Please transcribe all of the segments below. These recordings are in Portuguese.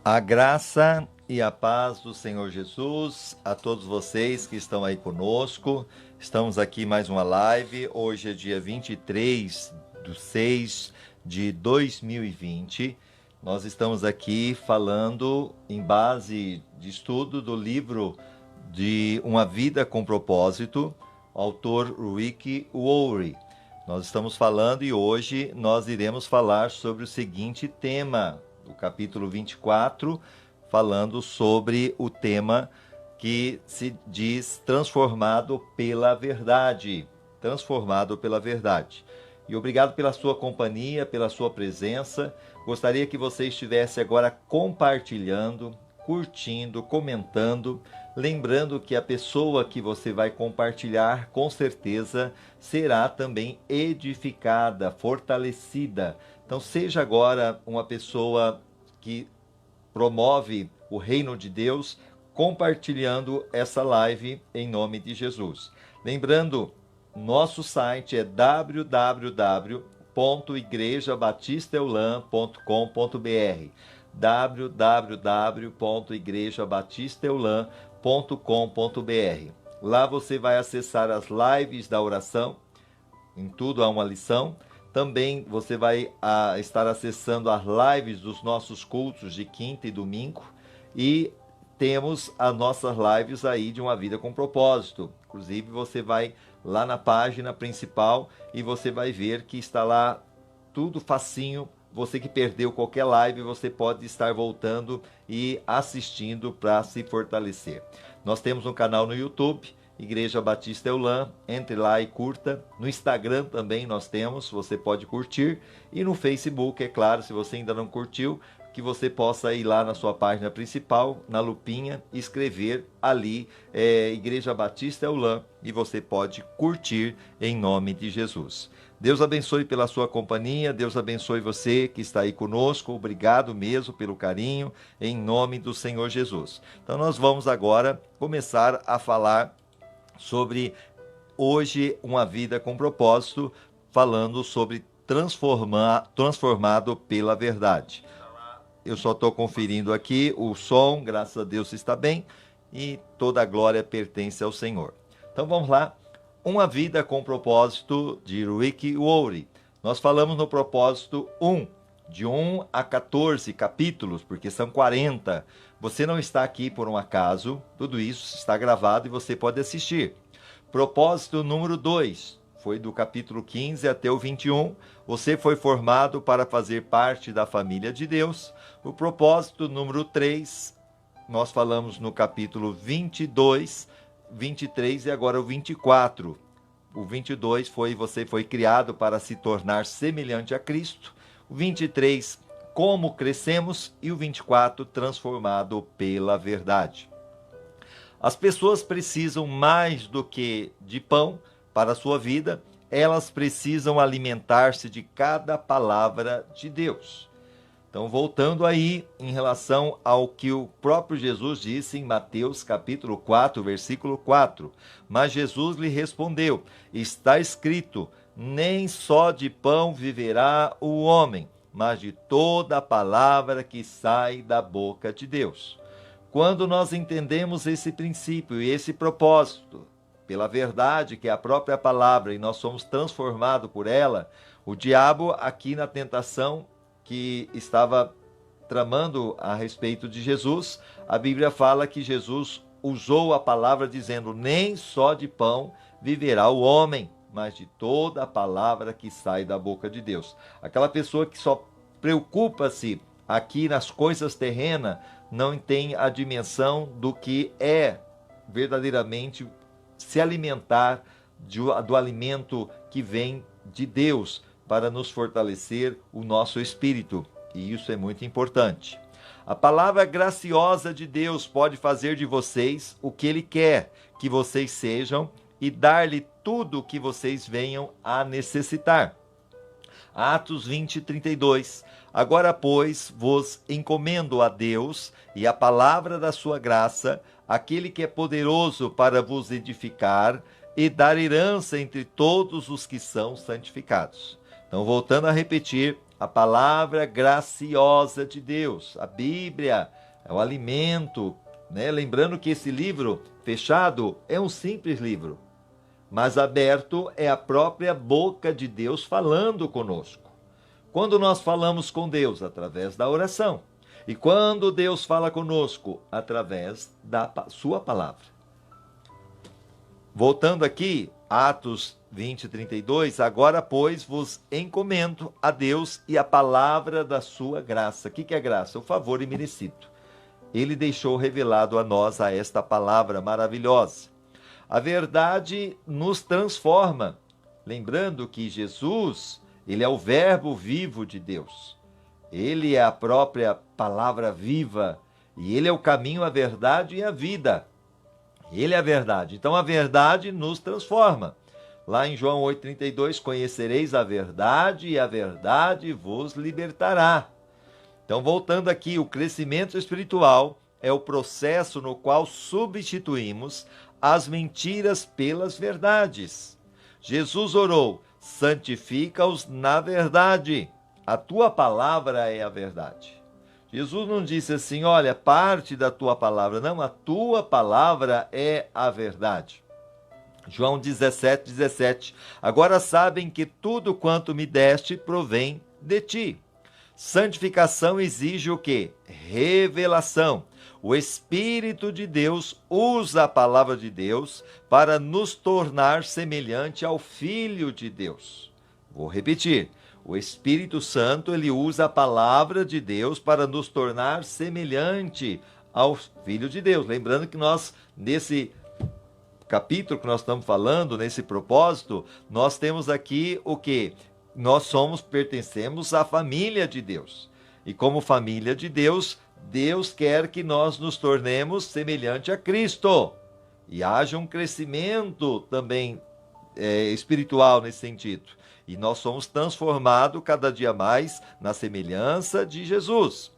A graça e a paz do Senhor Jesus a todos vocês que estão aí conosco. Estamos aqui mais uma live. Hoje é dia 23/6/2020. Nós estamos aqui falando em base de estudo do livro de Uma Vida com Propósito, autor Rick Warren. Nós estamos falando e hoje nós iremos falar sobre o seguinte tema, o capítulo 24, falando sobre o tema que se diz transformado pela verdade. Transformado pela verdade. E obrigado pela sua companhia, pela sua presença. Gostaria que você estivesse agora compartilhando, curtindo, comentando, lembrando que a pessoa que você vai compartilhar, com certeza, será também edificada, fortalecida. Então, seja agora uma pessoa que promove o reino de Deus, compartilhando essa live em nome de Jesus. Lembrando, nosso site é www.igrejabatistaeulam.com.br www.igrejabatistaeulam.com.br. Lá você vai acessar as lives da oração, em tudo há uma lição. Também você vai estar acessando as lives dos nossos cultos de quinta e domingo. E temos as nossas lives aí de Uma Vida com Propósito. Inclusive você vai lá na página principal e você vai ver que está lá tudo facinho. Você que perdeu qualquer live, você pode estar voltando e assistindo para se fortalecer. Nós temos um canal no YouTube, Igreja Batista Eulam, entre lá e curta. No Instagram também nós temos, você pode curtir. E no Facebook, é claro, se você ainda não curtiu, que você possa ir lá na sua página principal, na lupinha, escrever ali, Igreja Batista Eulam, e você pode curtir em nome de Jesus. Deus abençoe pela sua companhia, Deus abençoe você que está aí conosco, obrigado mesmo pelo carinho, em nome do Senhor Jesus. Então nós vamos agora começar a falar sobre hoje Uma Vida com Propósito, falando sobre transformado pela verdade. Eu só estou conferindo aqui o som, graças a Deus está bem, e toda a glória pertence ao Senhor. Então vamos lá. Uma Vida com Propósito, de Rick Warren. Nós falamos no propósito 1, de 1 a 14 capítulos, porque são 40. Você não está aqui por um acaso, tudo isso está gravado e você pode assistir. Propósito número 2, foi do capítulo 15 até o 21. Você foi formado para fazer parte da família de Deus. O propósito número 3, nós falamos no capítulo 22, 23 e agora o 24. O 22 você foi criado para se tornar semelhante a Cristo. O 23, como crescemos, e o 24, transformado pela verdade. As pessoas precisam mais do que de pão para a sua vida, elas precisam alimentar-se de cada palavra de Deus. Então, voltando aí em relação ao que o próprio Jesus disse em Mateus capítulo 4, versículo 4. Mas Jesus lhe respondeu: está escrito, nem só de pão viverá o homem, mas de toda a palavra que sai da boca de Deus. Quando nós entendemos esse princípio e esse propósito, pela verdade que é a própria palavra, e nós somos transformados por ela, o diabo aqui na tentação que estava tramando a respeito de Jesus, a Bíblia fala que Jesus usou a palavra dizendo: nem só de pão viverá o homem, mas de toda a palavra que sai da boca de Deus. Aquela pessoa que só preocupa-se aqui nas coisas terrenas, não tem a dimensão do que é verdadeiramente se alimentar do alimento que vem de Deus, para nos fortalecer o nosso espírito, e isso é muito importante. A palavra graciosa de Deus pode fazer de vocês o que Ele quer que vocês sejam e dar-lhe tudo o que vocês venham a necessitar. Atos 20:32. Agora, pois, vos encomendo a Deus e a palavra da sua graça, aquele que é poderoso para vos edificar e dar herança entre todos os que são santificados. Então, voltando a repetir, a palavra graciosa de Deus. A Bíblia é o alimento, né? Lembrando que esse livro fechado é um simples livro, mas aberto é a própria boca de Deus falando conosco. Quando nós falamos com Deus? Através da oração. E quando Deus fala conosco? Através da sua palavra. Voltando aqui, Atos 20, 32, agora, pois, vos encomendo a Deus e a palavra da sua graça. O que é graça? O favor imerecido. Ele deixou revelado a nós esta palavra maravilhosa. A verdade nos transforma. Lembrando que Jesus, ele é o verbo vivo de Deus. Ele é a própria palavra viva. E ele é o caminho, a verdade e a vida. Ele é a verdade. Então a verdade nos transforma. Lá em João 8,32, conhecereis a verdade e a verdade vos libertará. Então, voltando aqui, o crescimento espiritual é o processo no qual substituímos as mentiras pelas verdades. Jesus orou, santifica-os na verdade. A tua palavra é a verdade. Jesus não disse assim, olha, parte da tua palavra. Não, a tua palavra é a verdade. João 17, 17. Agora sabem que tudo quanto me deste provém de ti. Santificação exige o quê? Revelação. O Espírito de Deus usa a palavra de Deus para nos tornar semelhante ao Filho de Deus. Vou repetir. O Espírito Santo, ele usa a palavra de Deus para nos tornar semelhante ao Filho de Deus. Lembrando que nós, nesse capítulo que nós estamos falando, nesse propósito, nós temos aqui o quê? Nós pertencemos à família de Deus. E como família de Deus, Deus quer que nós nos tornemos semelhante a Cristo. E haja um crescimento também espiritual nesse sentido. E nós somos transformados cada dia mais na semelhança de Jesus.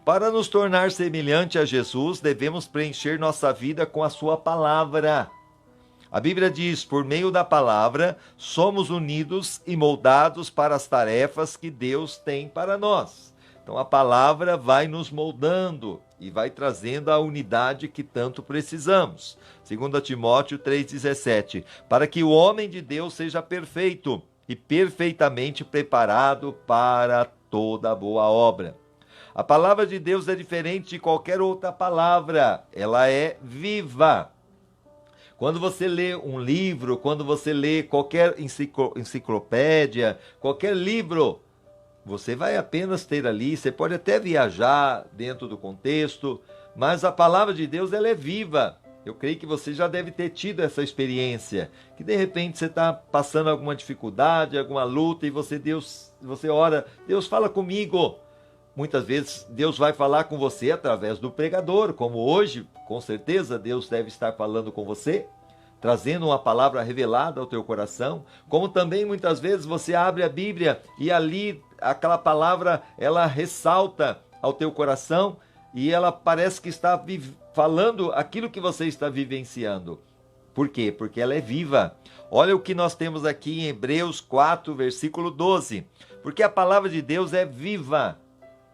Para nos tornar semelhante a Jesus, devemos preencher nossa vida com a sua palavra. A Bíblia diz, por meio da palavra, somos unidos e moldados para as tarefas que Deus tem para nós. Então a palavra vai nos moldando e vai trazendo a unidade que tanto precisamos. 2 Timóteo 3,17, para que o homem de Deus seja perfeito e perfeitamente preparado para toda boa obra. A palavra de Deus é diferente de qualquer outra palavra, ela é viva. Quando você lê um livro, quando você lê qualquer enciclopédia, qualquer livro, você vai apenas ter ali, você pode até viajar dentro do contexto, mas a palavra de Deus ela é viva. Eu creio que você já deve ter tido essa experiência, que de repente você está passando alguma dificuldade, alguma luta e você ora, Deus fala comigo. Muitas vezes Deus vai falar com você através do pregador, como hoje, com certeza Deus deve estar falando com você, trazendo uma palavra revelada ao teu coração, como também muitas vezes você abre a Bíblia e ali aquela palavra ela ressalta ao teu coração e ela parece que está falando aquilo que você está vivenciando. Por quê? Porque ela é viva. Olha o que nós temos aqui em Hebreus 4, versículo 12. Porque a palavra de Deus é viva.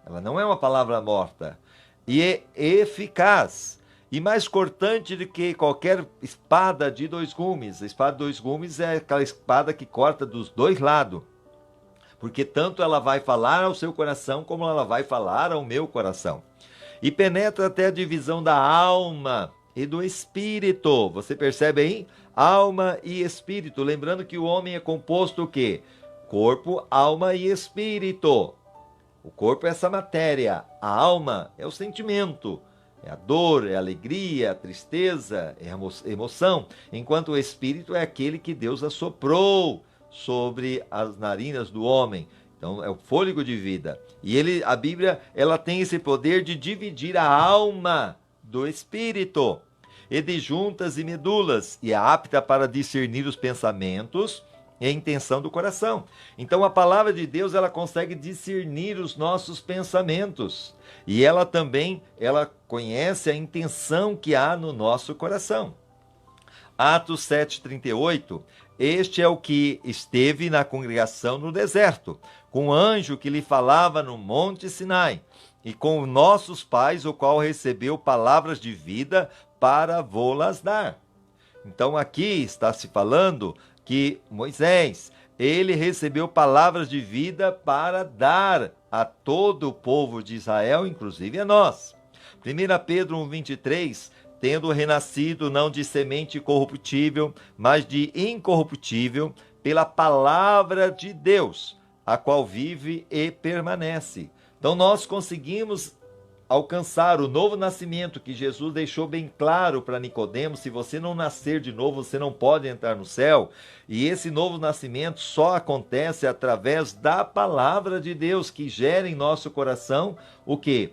Ela não é uma palavra morta. E é eficaz. E mais cortante do que qualquer espada de dois gumes. A espada de dois gumes é aquela espada que corta dos dois lados. Porque tanto ela vai falar ao seu coração, como ela vai falar ao meu coração. E penetra até a divisão da alma e do espírito. Você percebe aí? Alma e espírito. Lembrando que o homem é composto o quê? Corpo, alma e espírito. O corpo é essa matéria. A alma é o sentimento. É a dor, é a alegria, a tristeza, é a emoção. Enquanto o espírito é aquele que Deus assoprou sobre as narinas do homem. Então é o fôlego de vida. E a Bíblia ela tem esse poder de dividir a alma do espírito. E de juntas e medulas. E é apta para discernir os pensamentos e a intenção do coração. Então a palavra de Deus ela consegue discernir os nossos pensamentos. E ela também ela conhece a intenção que há no nosso coração. Atos 7,38. Este é o que esteve na congregação no deserto, com o anjo que lhe falava no monte Sinai, e com nossos pais, o qual recebeu palavras de vida para vô-las dar. Então aqui está se falando que Moisés, ele recebeu palavras de vida para dar a todo o povo de Israel, inclusive a nós. 1 Pedro 1,23, tendo renascido não de semente corruptível, mas de incorruptível, pela palavra de Deus, a qual vive e permanece. Então nós conseguimos alcançar o novo nascimento que Jesus deixou bem claro para Nicodemos. Se você não nascer de novo, você não pode entrar no céu. E esse novo nascimento só acontece através da palavra de Deus, que gera em nosso coração o quê?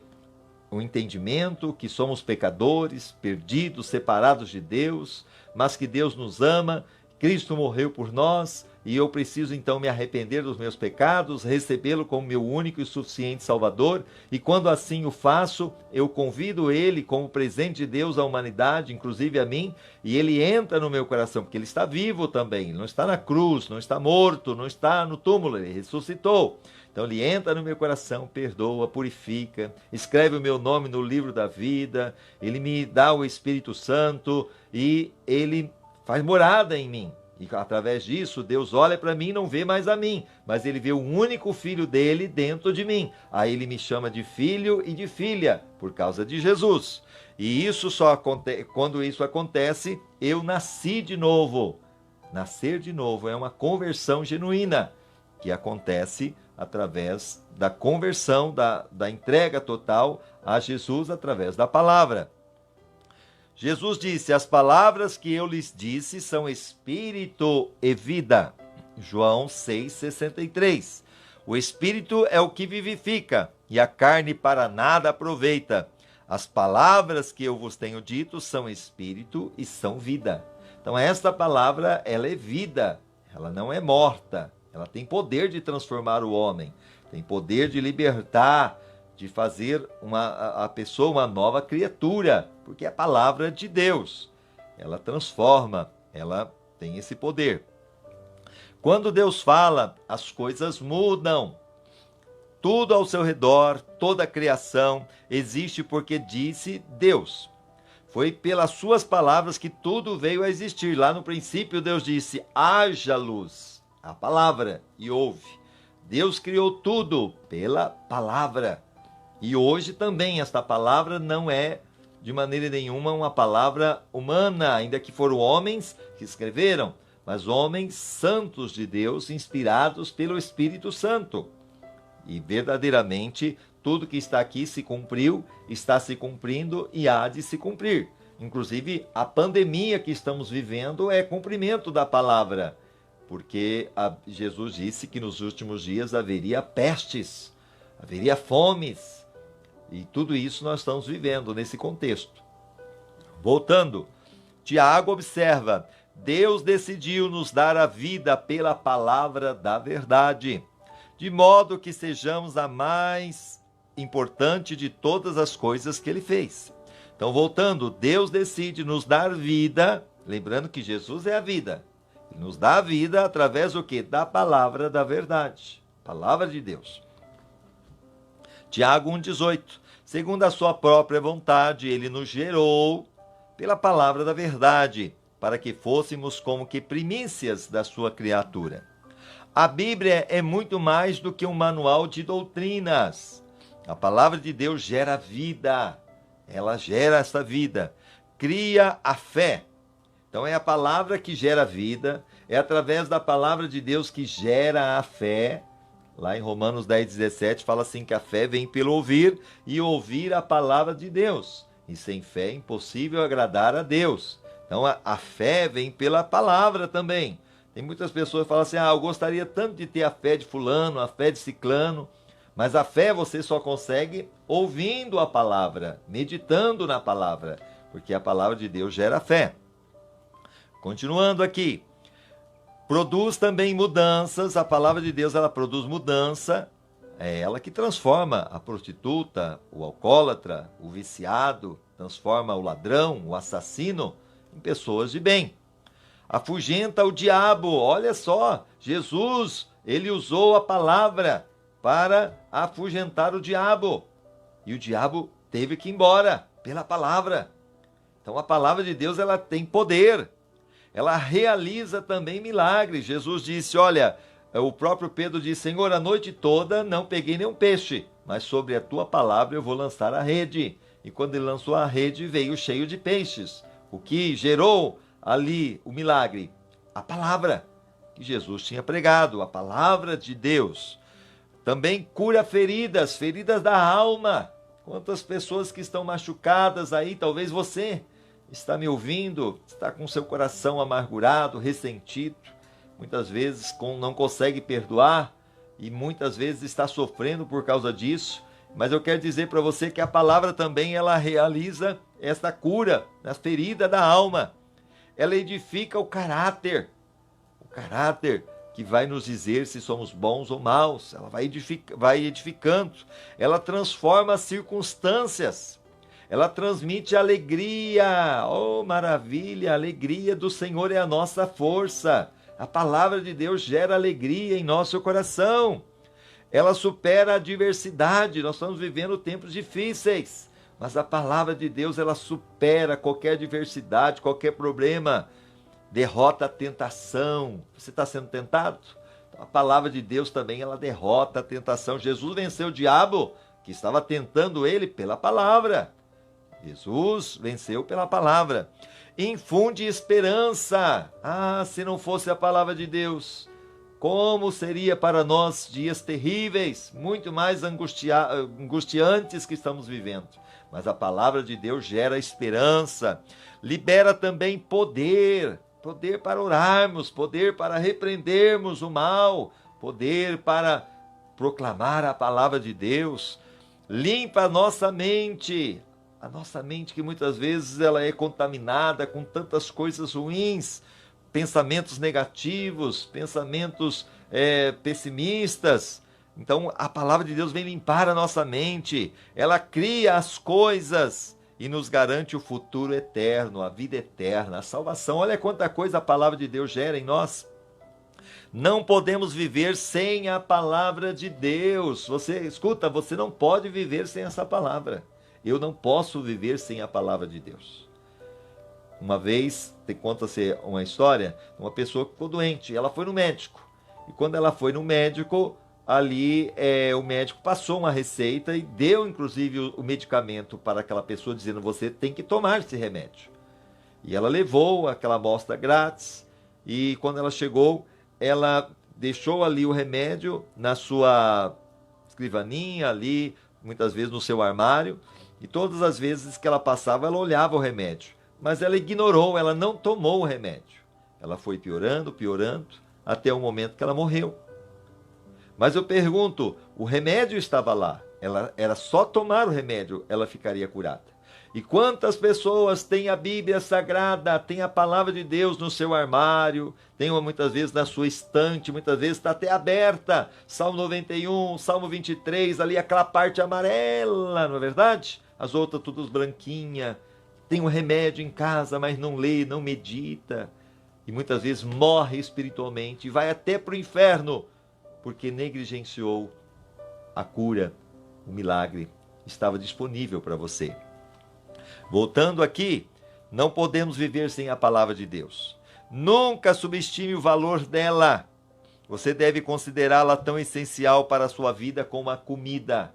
O entendimento que somos pecadores, perdidos, separados de Deus, mas que Deus nos ama, Cristo morreu por nós, e eu preciso então me arrepender dos meus pecados, recebê-lo como meu único e suficiente Salvador, e quando assim o faço, eu convido ele como presente de Deus à humanidade, inclusive a mim, e ele entra no meu coração, porque ele está vivo também, ele não está na cruz, não está morto, não está no túmulo, ele ressuscitou. Então ele entra no meu coração, perdoa, purifica, escreve o meu nome no livro da vida, ele me dá o Espírito Santo e ele faz morada em mim. E através disso, Deus olha para mim e não vê mais a mim, mas ele vê o único filho dele dentro de mim. Aí ele me chama de filho e de filha, por causa de Jesus. E isso só acontece, quando isso acontece, eu nasci de novo. Nascer de novo é uma conversão genuína, que acontece através da conversão, da entrega total a Jesus através da palavra. Jesus disse: as palavras que eu lhes disse são espírito e vida. João 6,63. O espírito é o que vivifica, e a carne para nada aproveita. As palavras que eu vos tenho dito são espírito e são vida. Então esta palavra, ela é vida, ela não é morta. Ela tem poder de transformar o homem, tem poder de libertar, de fazer a pessoa uma nova criatura, porque é a palavra de Deus. Ela transforma, ela tem esse poder. Quando Deus fala, as coisas mudam. Tudo ao seu redor, toda a criação existe porque disse Deus. Foi pelas suas palavras que tudo veio a existir. Lá no princípio Deus disse: haja luz. A palavra, e houve. Deus criou tudo pela palavra. E hoje também esta palavra não é de maneira nenhuma uma palavra humana, ainda que foram homens que escreveram, mas homens santos de Deus, inspirados pelo Espírito Santo. E verdadeiramente tudo que está aqui se cumpriu, está se cumprindo e há de se cumprir. Inclusive a pandemia que estamos vivendo é cumprimento da palavra. Porque Jesus disse que nos últimos dias haveria pestes, haveria fomes, e tudo isso nós estamos vivendo nesse contexto. Voltando, Tiago observa: Deus decidiu nos dar a vida pela palavra da verdade, de modo que sejamos a mais importante de todas as coisas que ele fez. Então, voltando, Deus decide nos dar vida, lembrando que Jesus é a vida. Nos dá a vida através do quê? Da palavra da verdade. Palavra de Deus. Tiago 1,18. Segundo a sua própria vontade, ele nos gerou pela palavra da verdade, para que fôssemos como que primícias da sua criatura. A Bíblia é muito mais do que um manual de doutrinas. A palavra de Deus gera vida. Ela gera essa vida. Cria a fé. Então é a palavra que gera vida, é através da palavra de Deus que gera a fé. Lá em Romanos 10,17 fala assim que a fé vem pelo ouvir e ouvir a palavra de Deus. E sem fé é impossível agradar a Deus. Então a fé vem pela palavra também. Tem muitas pessoas que falam assim: eu gostaria tanto de ter a fé de fulano, a fé de ciclano. Mas a fé você só consegue ouvindo a palavra, meditando na palavra, porque a palavra de Deus gera fé. Continuando aqui, produz também mudanças. A palavra de Deus, ela produz mudança. É ela que transforma a prostituta, o alcoólatra, o viciado, transforma o ladrão, o assassino em pessoas de bem. Afugenta o diabo. Olha só, Jesus, ele usou a palavra para afugentar o diabo. E o diabo teve que ir embora pela palavra. Então a palavra de Deus, ela tem poder. Ela realiza também milagres. Jesus disse, olha, o próprio Pedro disse, Senhor, a noite toda não peguei nenhum peixe, mas sobre a tua palavra eu vou lançar a rede. E quando ele lançou a rede, veio cheio de peixes. O que gerou ali o milagre? A palavra que Jesus tinha pregado, a palavra de Deus. Também cura feridas, feridas da alma. Quantas pessoas que estão machucadas aí, talvez você está me ouvindo, está com seu coração amargurado, ressentido, muitas vezes não consegue perdoar e muitas vezes está sofrendo por causa disso. Mas eu quero dizer para você que a palavra também ela realiza esta cura na ferida da alma. Ela edifica o caráter que vai nos dizer se somos bons ou maus. Ela vai edificando, ela transforma as circunstâncias. Ela transmite alegria, oh maravilha, a alegria do Senhor é a nossa força. A palavra de Deus gera alegria em nosso coração. Ela supera a adversidade, nós estamos vivendo tempos difíceis, mas a palavra de Deus ela supera qualquer adversidade, qualquer problema, derrota a tentação. Você está sendo tentado? A palavra de Deus também ela derrota a tentação. Jesus venceu o diabo que estava tentando ele pela palavra. Jesus venceu pela palavra. Infunde esperança. Se não fosse a palavra de Deus, como seria para nós dias terríveis, muito mais angustiantes que estamos vivendo. Mas a palavra de Deus gera esperança. Libera também poder para orarmos, poder para repreendermos o mal, poder para proclamar a palavra de Deus. Limpa a nossa mente que muitas vezes ela é contaminada com tantas coisas ruins, pensamentos negativos, pensamentos pessimistas. Então a palavra de Deus vem limpar a nossa mente, ela cria as coisas e nos garante o futuro eterno, a vida eterna, a salvação. Olha quanta coisa a palavra de Deus gera em nós. Não podemos viver sem a palavra de Deus. Você não pode viver sem essa palavra. Eu não posso viver sem a palavra de Deus. Uma vez, conta-se uma história, uma pessoa que ficou doente, ela foi no médico. E quando ela foi no médico, ali o médico passou uma receita e deu inclusive o medicamento para aquela pessoa, dizendo, você tem que tomar esse remédio. E ela levou aquela amostra grátis e quando ela chegou, ela deixou ali o remédio na sua escrivaninha, ali, muitas vezes no seu armário, e todas as vezes que ela passava, ela olhava o remédio. Mas ela ignorou, ela não tomou o remédio. Ela foi piorando, até o momento que ela morreu. Mas eu pergunto, o remédio estava lá, era só tomar o remédio, ela ficaria curada. E quantas pessoas têm a Bíblia Sagrada, têm a palavra de Deus no seu armário, tem uma muitas vezes na sua estante, muitas vezes está até aberta, Salmo 91, Salmo 23, ali aquela parte amarela, não é verdade? As outras todas branquinhas, tem um remédio em casa, mas não lê, não medita, e muitas vezes morre espiritualmente, e vai até para o inferno, porque negligenciou a cura, o milagre estava disponível para você. Voltando aqui, não podemos viver sem a palavra de Deus. Nunca subestime o valor dela. Você deve considerá-la tão essencial para a sua vida como a comida.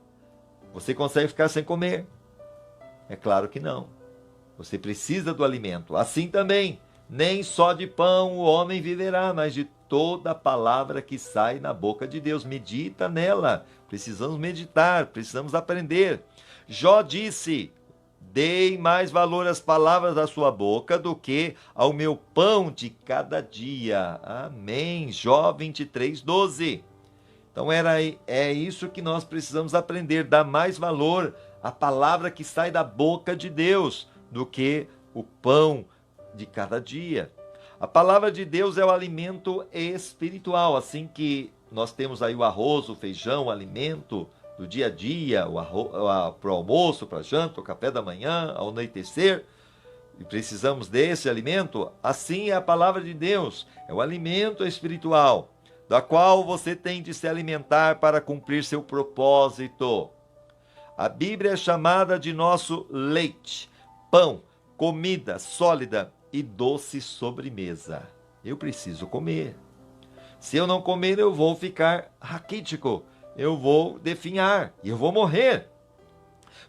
Você consegue ficar sem comer? É claro que não. Você precisa do alimento. Assim também, nem só de pão o homem viverá, mas de toda a palavra que sai na boca de Deus. Medita nela. Precisamos meditar, precisamos aprender. Jó disse, dei mais valor às palavras da sua boca do que ao meu pão de cada dia. Amém. Jó 23, 12. Então é isso que nós precisamos aprender, dar mais valor à palavra que sai da boca de Deus do que o pão de cada dia. A palavra de Deus é o alimento espiritual, assim que nós temos aí o arroz, o feijão, o alimento do dia a dia, para o almoço, para a janta, o café da manhã, ao anoitecer, e precisamos desse alimento, assim é a palavra de Deus, é o alimento espiritual. da qual você tem de se alimentar para cumprir seu propósito. A Bíblia é chamada de nosso leite, pão, comida sólida e doce sobremesa. Eu preciso comer. Se eu não comer, eu vou ficar raquítico, eu vou definhar e eu vou morrer.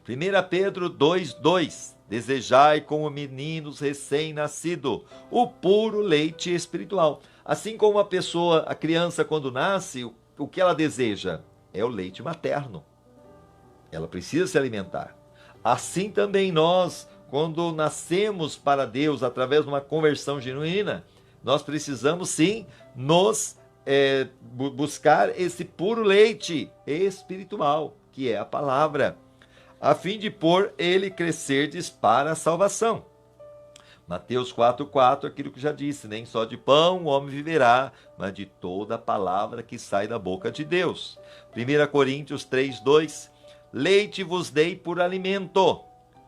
1 Pedro 2:2. Desejai como meninos recém-nascidos o puro leite espiritual. Assim como a criança quando nasce, o que ela deseja? É o leite materno. Ela precisa se alimentar. Assim também nós, quando nascemos para Deus através de uma conversão genuína, nós precisamos sim buscar esse puro leite espiritual, que é a palavra, a fim de pôr ele crescerdes para a salvação. Mateus 4:4, aquilo que já disse, nem só de pão o homem viverá, mas de toda a palavra que sai da boca de Deus. 1 Coríntios 3:2, leite vos dei por alimento,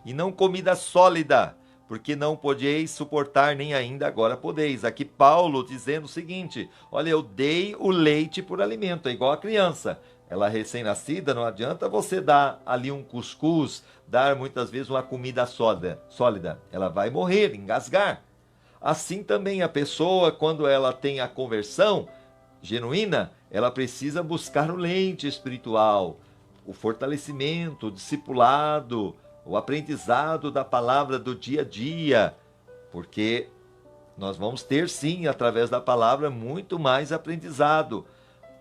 e não comida sólida, porque não podieis suportar, nem ainda agora podeis. Aqui Paulo dizendo o seguinte, olha, eu dei o leite por alimento, é igual a criança. Ela recém-nascida, não adianta você dar ali um cuscuz, dar muitas vezes uma comida sólida. Ela vai morrer, engasgar. Assim também a pessoa, quando ela tem a conversão genuína, ela precisa buscar o leite espiritual, o fortalecimento, o discipulado, o aprendizado da palavra do dia a dia, porque nós vamos ter sim, através da palavra, muito mais aprendizado.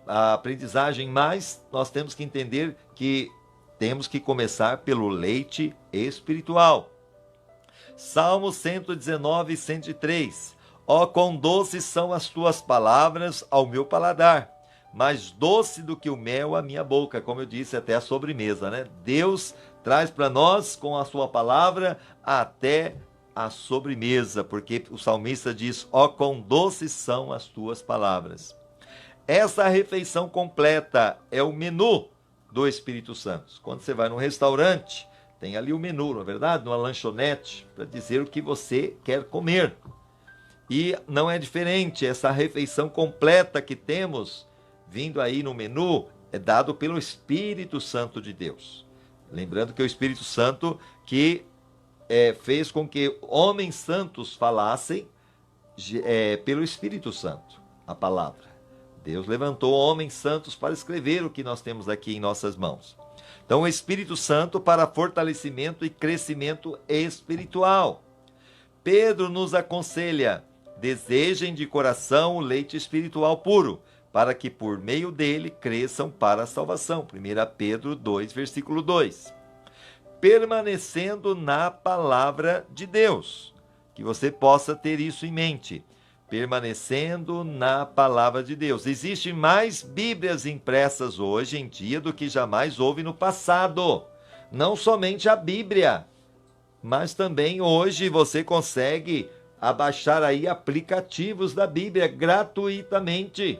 A aprendizagem, mas nós temos que entender que temos que começar pelo leite espiritual. Salmo 119, 103. Ó, quão doces são as tuas palavras ao meu paladar, mais doce do que o mel à minha boca, como eu disse, até a sobremesa, né? Deus traz para nós, com a sua palavra, até a sobremesa, porque o salmista diz, ó, quão doces são as tuas palavras. Essa refeição completa é o menu do Espírito Santo. Quando você vai num restaurante, tem ali o menu, não é verdade? Numa lanchonete, para dizer o que você quer comer. E não é diferente, essa refeição completa que temos, vindo aí no menu, é dado pelo Espírito Santo de Deus. Lembrando que é o Espírito Santo que fez com que homens santos falassem pelo Espírito Santo, a palavra. Deus levantou homens santos para escrever o que nós temos aqui em nossas mãos. Então, o Espírito Santo para fortalecimento e crescimento espiritual. Pedro nos aconselha, desejem de coração o leite espiritual puro, para que por meio dele cresçam para a salvação. 1 Pedro 2, versículo 2. Permanecendo na palavra de Deus, que você possa ter isso em mente. Permanecendo na palavra de Deus. Existem mais Bíblias impressas hoje em dia do que jamais houve no passado. Não somente a Bíblia, mas também hoje você consegue abaixar aí aplicativos da Bíblia gratuitamente.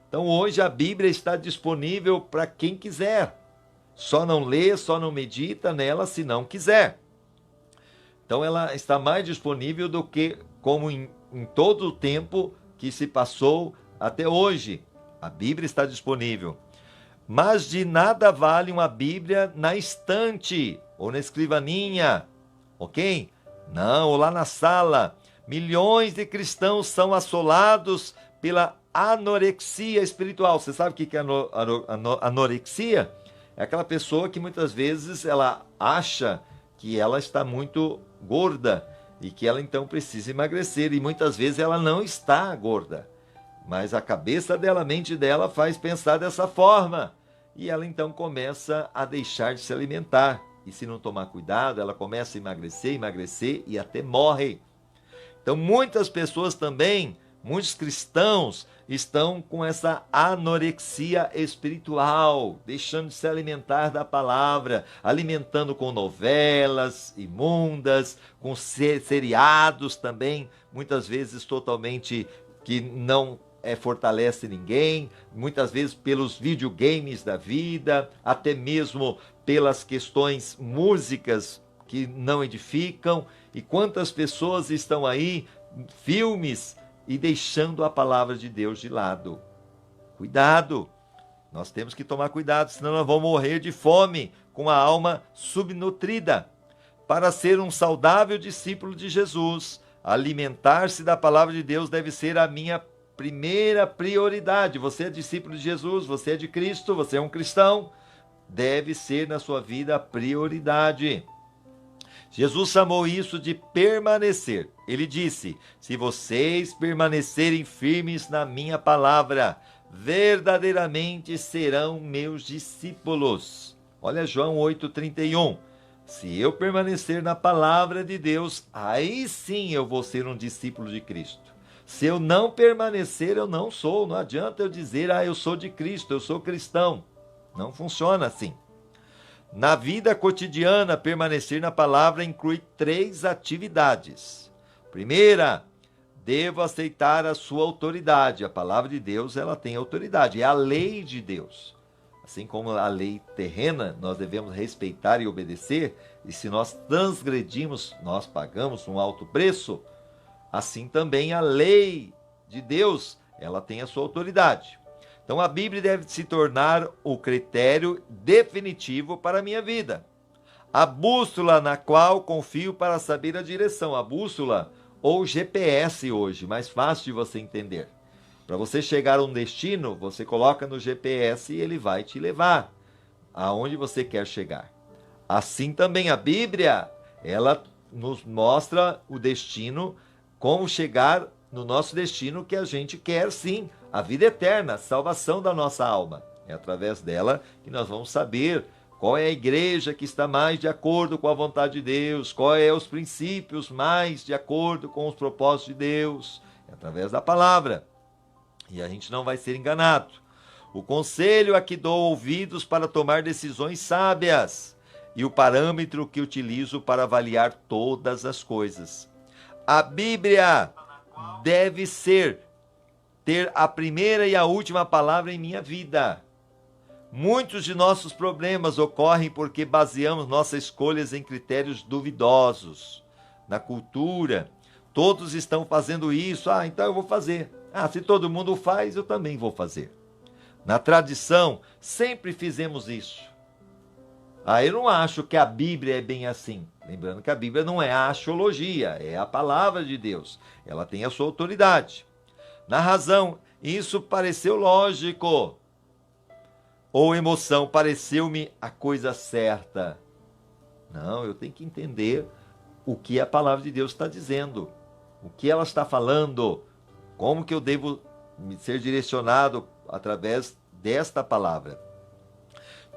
Então hoje a Bíblia está disponível para quem quiser. Só não lê, só não medita nela se não quiser. Então ela está mais disponível do que como em todo o tempo que se passou até hoje. A Bíblia está disponível. Mas de nada vale uma Bíblia na estante ou na escrivaninha, ok? Não, ou lá na sala. Milhões de cristãos são assolados pela anorexia espiritual. Você sabe o que é anorexia? É aquela pessoa que muitas vezes ela acha que ela está muito gorda e que ela então precisa emagrecer, e muitas vezes ela não está gorda, mas a cabeça dela, a mente dela faz pensar dessa forma, e ela então começa a deixar de se alimentar, e se não tomar cuidado, ela começa a emagrecer e até morre. Então muitas pessoas também, muitos cristãos estão com essa anorexia espiritual, deixando de se alimentar da palavra, alimentando com novelas imundas, com seriados também, muitas vezes totalmente que não fortalece ninguém, muitas vezes pelos videogames da vida, até mesmo pelas questões músicas que não edificam. E quantas pessoas estão aí, filmes, e deixando a palavra de Deus de lado. Cuidado! Nós temos que tomar cuidado, senão nós vamos morrer de fome, com a alma subnutrida. Para ser um saudável discípulo de Jesus, alimentar-se da palavra de Deus deve ser a minha primeira prioridade. Você é discípulo de Jesus, você é de Cristo, você é um cristão, deve ser na sua vida a prioridade. Jesus chamou isso de permanecer. Ele disse: se vocês permanecerem firmes na minha palavra, verdadeiramente serão meus discípulos. Olha João 8,31. Se eu permanecer na palavra de Deus, aí sim eu vou ser um discípulo de Cristo. Se eu não permanecer, eu não sou. Não adianta eu dizer, eu sou de Cristo, eu sou cristão. Não funciona assim. Na vida cotidiana, permanecer na palavra inclui 3 atividades. Primeira, devo aceitar a sua autoridade. A palavra de Deus, ela tem autoridade, é a lei de Deus. Assim como a lei terrena, nós devemos respeitar e obedecer, e se nós transgredimos, nós pagamos um alto preço. Assim também a lei de Deus, ela tem a sua autoridade. Então a Bíblia deve se tornar o critério definitivo para a minha vida. A bússola na qual confio para saber a direção. A bússola ou GPS hoje, mais fácil de você entender. Para você chegar a um destino, você coloca no GPS e ele vai te levar aonde você quer chegar. Assim também a Bíblia, ela nos mostra o destino, como chegar no nosso destino que a gente quer sim, a vida eterna, a salvação da nossa alma. É através dela que nós vamos saber qual é a igreja que está mais de acordo com a vontade de Deus, quais são os princípios mais de acordo com os propósitos de Deus. É através da palavra. E a gente não vai ser enganado. O conselho a que dou ouvidos para tomar decisões sábias e o parâmetro que utilizo para avaliar todas as coisas. A Bíblia deve ter a primeira e a última palavra em minha vida. Muitos de nossos problemas ocorrem porque baseamos nossas escolhas em critérios duvidosos. Na cultura, todos estão fazendo isso, então eu vou fazer. Se todo mundo faz, eu também vou fazer. Na tradição, sempre fizemos isso. Eu não acho que a Bíblia é bem assim. Lembrando que a Bíblia não é a axiologia, é a palavra de Deus. Ela tem a sua autoridade. Na razão, isso pareceu lógico. Ou emoção, pareceu-me a coisa certa. Não, eu tenho que entender o que a palavra de Deus está dizendo. O que ela está falando. Como que eu devo ser direcionado através desta palavra?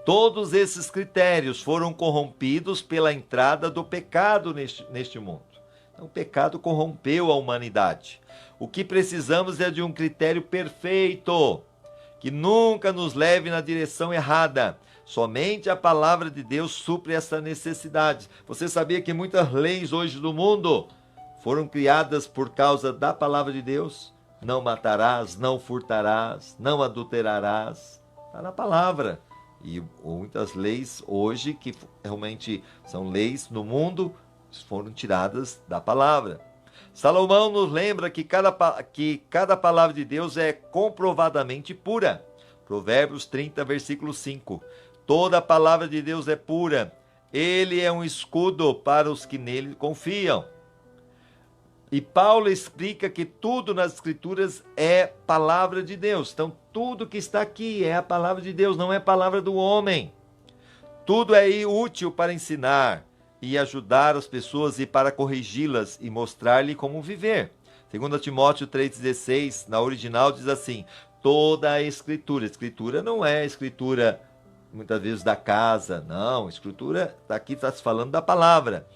Todos esses critérios foram corrompidos pela entrada do pecado neste mundo. Então, o pecado corrompeu a humanidade. O que precisamos é de um critério perfeito, que nunca nos leve na direção errada. Somente a palavra de Deus supre essa necessidade. Você sabia que muitas leis hoje do mundo foram criadas por causa da palavra de Deus? Não matarás, não furtarás, não adulterarás. Está na palavra. E muitas leis hoje, que realmente são leis no mundo, foram tiradas da palavra. Salomão nos lembra que cada palavra de Deus é comprovadamente pura. Provérbios 30, versículo 5. Toda a palavra de Deus é pura. Ele é um escudo para os que nele confiam. E Paulo explica que tudo nas Escrituras é palavra de Deus. Então, tudo que está aqui é a palavra de Deus, não é palavra do homem. Tudo é útil para ensinar e ajudar as pessoas e para corrigi-las e mostrar-lhe como viver. 2 Timóteo 3,16, na original, diz assim: toda a Escritura não é a Escritura, muitas vezes, da casa, não. A Escritura, aqui está se falando da palavra.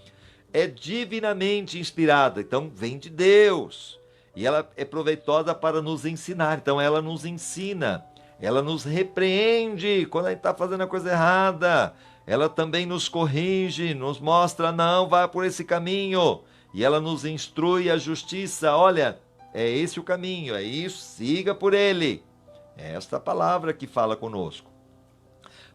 É divinamente inspirada, então vem de Deus. E ela é proveitosa para nos ensinar, então ela nos ensina, ela nos repreende quando a gente está fazendo a coisa errada. Ela também nos corrige, nos mostra, não, vá por esse caminho. E ela nos instrui a justiça, olha, é esse o caminho, é isso, siga por ele. É esta palavra que fala conosco.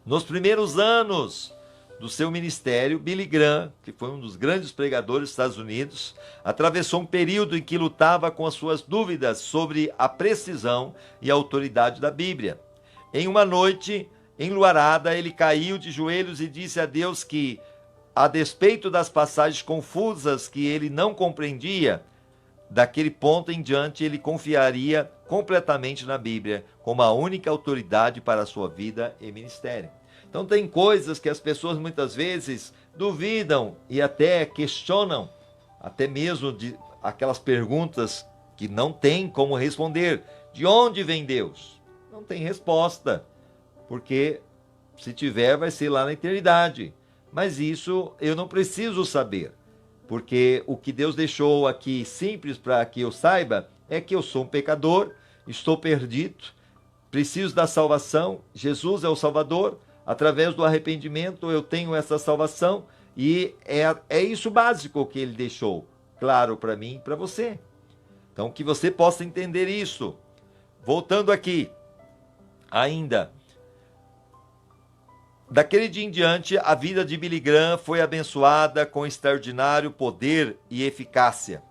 Nos primeiros anos, do seu ministério, Billy Graham, que foi um dos grandes pregadores dos Estados Unidos, atravessou um período em que lutava com as suas dúvidas sobre a precisão e a autoridade da Bíblia. Em uma noite enluarada, ele caiu de joelhos e disse a Deus que, a despeito das passagens confusas que ele não compreendia, daquele ponto em diante ele confiaria completamente na Bíblia como a única autoridade para a sua vida e ministério. Então tem coisas que as pessoas muitas vezes duvidam e até questionam, até mesmo de aquelas perguntas que não tem como responder. De onde vem Deus? Não tem resposta, porque se tiver vai ser lá na eternidade. Mas isso eu não preciso saber, porque o que Deus deixou aqui simples para que eu saiba é que eu sou um pecador, estou perdido, preciso da salvação, Jesus é o Salvador. Através do arrependimento eu tenho essa salvação e é isso básico que ele deixou claro para mim e para você. Então que você possa entender isso. Voltando aqui, ainda, daquele dia em diante a vida de Billy Graham foi abençoada com extraordinário poder e eficácia.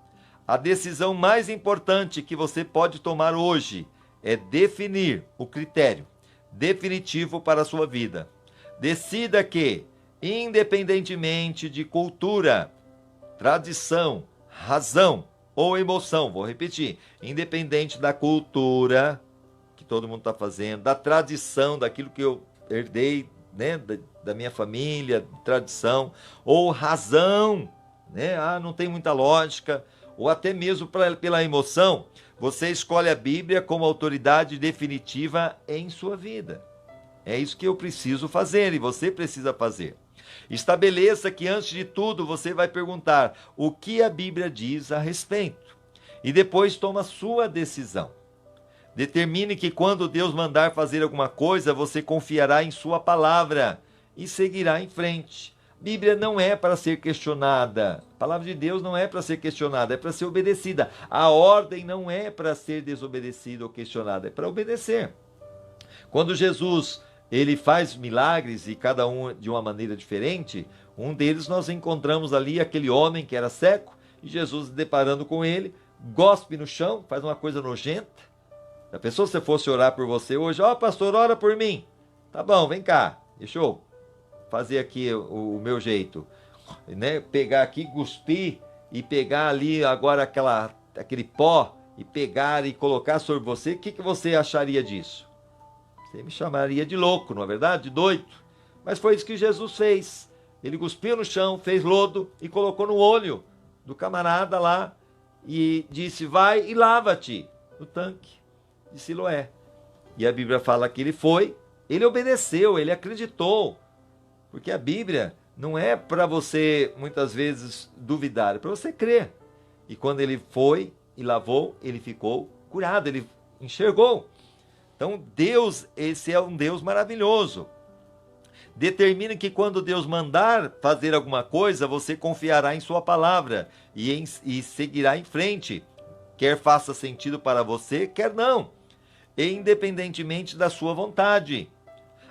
A decisão mais importante que você pode tomar hoje é definir o critério definitivo para a sua vida. Decida que, independentemente de cultura, tradição, razão ou emoção, vou repetir, independente da cultura que todo mundo está fazendo, da tradição, daquilo que eu herdei, né, da minha família, tradição, ou razão, né, não tem muita lógica, ou até mesmo pela emoção, você escolhe a Bíblia como autoridade definitiva em sua vida. É isso que eu preciso fazer e você precisa fazer. Estabeleça que antes de tudo você vai perguntar o que a Bíblia diz a respeito. E depois toma a sua decisão. Determine que quando Deus mandar fazer alguma coisa, você confiará em sua palavra e seguirá em frente. Bíblia não é para ser questionada. A palavra de Deus não é para ser questionada, é para ser obedecida. A ordem não é para ser desobedecida ou questionada, é para obedecer. Quando Jesus ele faz milagres, e cada um de uma maneira diferente, um deles nós encontramos ali aquele homem que era cego, e Jesus deparando com ele, gospe no chão, faz uma coisa nojenta. A pessoa, se fosse orar por você hoje, pastor, ora por mim. Tá bom, vem cá, deixa eu fazer aqui o meu jeito, né? Pegar aqui, cuspir e pegar ali agora aquele pó e pegar e colocar sobre você. O que você acharia disso? Você me chamaria de louco, não é verdade? De doido. Mas foi isso que Jesus fez. Ele cuspiu no chão, fez lodo e colocou no olho do camarada lá e disse, vai e lava-te no tanque de Siloé. E a Bíblia fala que ele foi, ele obedeceu, ele acreditou. Porque a Bíblia não é para você, muitas vezes, duvidar, é para você crer. E quando ele foi e lavou, ele ficou curado, ele enxergou. Então, Deus, esse é um Deus maravilhoso. Determine que quando Deus mandar fazer alguma coisa, você confiará em sua palavra e seguirá em frente. Quer faça sentido para você, quer não. E independentemente da sua vontade.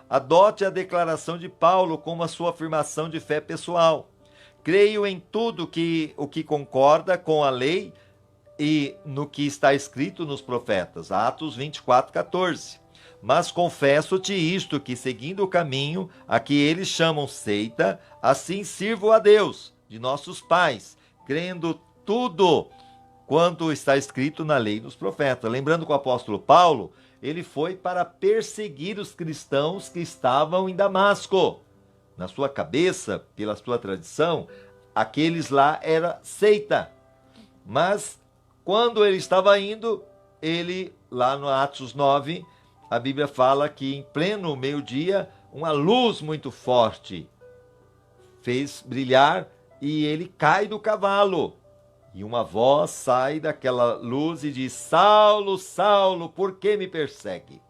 Adote a declaração de Paulo como a sua afirmação de fé pessoal. Creio em tudo o que concorda com a lei e no que está escrito nos profetas. Atos 24:14. Mas confesso-te isto, que seguindo o caminho a que eles chamam seita, assim sirvo a Deus, de nossos pais, crendo tudo quanto está escrito na lei dos profetas. Lembrando que o apóstolo Paulo, ele foi para perseguir os cristãos que estavam em Damasco. Na sua cabeça, pela sua tradição, aqueles lá era seita. Mas quando ele estava indo, ele, lá no Atos 9, a Bíblia fala que em pleno meio-dia, uma luz muito forte fez brilhar e ele cai do cavalo. E uma voz sai daquela luz e diz, Saulo, Saulo, por que me persegue?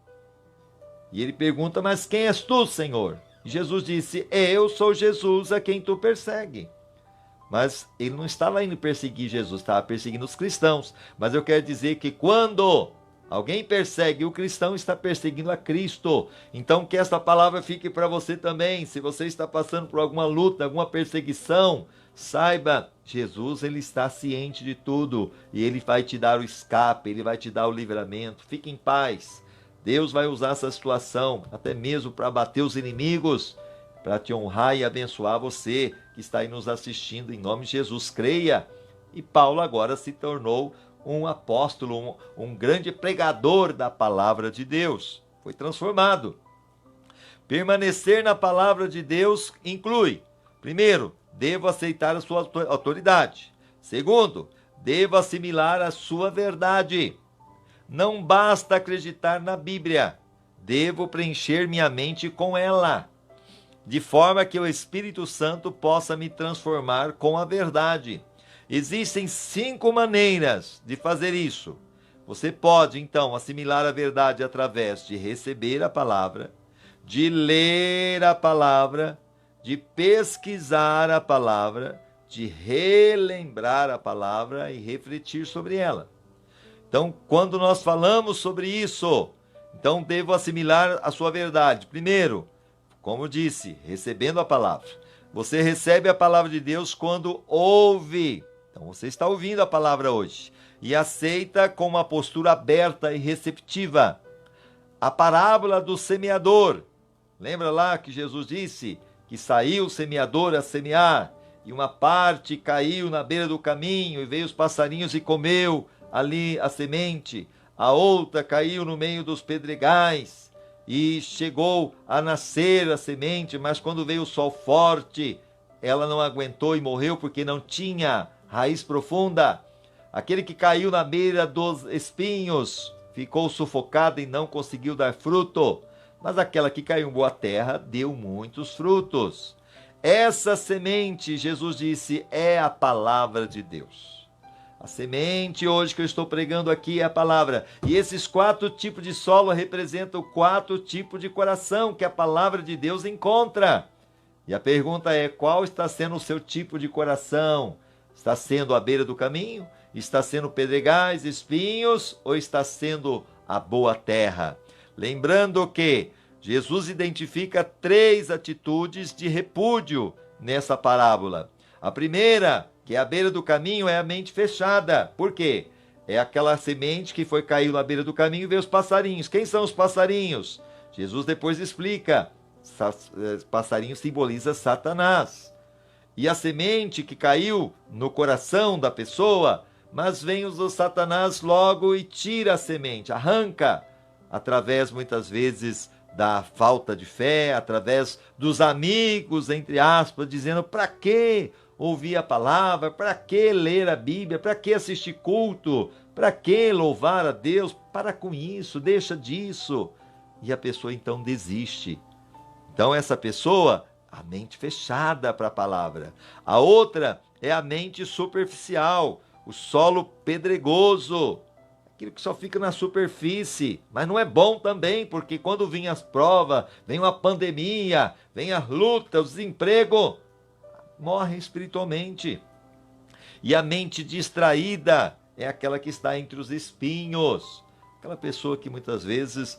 E ele pergunta, mas quem és tu, Senhor? E Jesus disse, eu sou Jesus a quem tu persegue. Mas ele não estava indo perseguir Jesus, estava perseguindo os cristãos. Mas eu quero dizer que quando Alguém persegue o cristão, está perseguindo a Cristo. Então que esta palavra fique para você também. Se você está passando por alguma luta, alguma perseguição, saiba, Jesus, ele está ciente de tudo e ele vai te dar o escape, ele vai te dar o livramento. Fique em paz. Deus vai usar essa situação até mesmo para bater os inimigos, para te honrar e abençoar você que está aí nos assistindo. Em nome de Jesus, creia. E Paulo agora se tornou um apóstolo, um grande pregador da palavra de Deus. Foi transformado. Permanecer na palavra de Deus inclui, primeiro, devo aceitar a sua autoridade. Segundo, devo assimilar a sua verdade. Não basta acreditar na Bíblia, devo preencher minha mente com ela, de forma que o Espírito Santo possa me transformar com a verdade. Existem 5 maneiras de fazer isso. Você pode, então, assimilar a verdade através de receber a palavra, de ler a palavra, de pesquisar a palavra, de relembrar a palavra e refletir sobre ela. Então, quando nós falamos sobre isso, então devo assimilar a sua verdade. Primeiro, como eu disse, recebendo a palavra. Você recebe a palavra de Deus quando ouve. Então você está ouvindo a palavra hoje e aceita com uma postura aberta e receptiva. A parábola do semeador. Lembra lá que Jesus disse que saiu o semeador a semear e uma parte caiu na beira do caminho e veio os passarinhos e comeu ali a semente. A outra caiu no meio dos pedregais e chegou a nascer a semente, mas quando veio o sol forte, ela não aguentou e morreu porque não tinha raiz profunda. Aquele que caiu na beira dos espinhos ficou sufocado e não conseguiu dar fruto. Mas aquela que caiu em boa terra deu muitos frutos. Essa semente, Jesus disse, é a palavra de Deus. A semente hoje que eu estou pregando aqui é a palavra. E esses 4 tipos de solo representam 4 tipos de coração que a palavra de Deus encontra. E a pergunta é, qual está sendo o seu tipo de coração? Está sendo à beira do caminho? Está sendo pedregais, espinhos? Ou está sendo a boa terra? Lembrando que Jesus identifica 3 atitudes de repúdio nessa parábola. A primeira, que é à beira do caminho, é a mente fechada. Por quê? É aquela semente que foi cair na beira do caminho e veio os passarinhos. Quem são os passarinhos? Jesus depois explica. Passarinho simboliza Satanás. E a semente que caiu no coração da pessoa, mas vem o Satanás logo e tira a semente, arranca, através muitas vezes da falta de fé, através dos amigos, entre aspas, dizendo, para que ouvir a palavra, para que ler a Bíblia, para que assistir culto, para que louvar a Deus, para com isso, deixa disso. E a pessoa então desiste. Então essa pessoa, a mente fechada para a palavra. A outra é a mente superficial, o solo pedregoso, aquilo que só fica na superfície, mas não é bom também, porque quando vem as provas, vem uma pandemia, vem a luta, o desemprego, morre espiritualmente. E a mente distraída é aquela que está entre os espinhos, aquela pessoa que muitas vezes,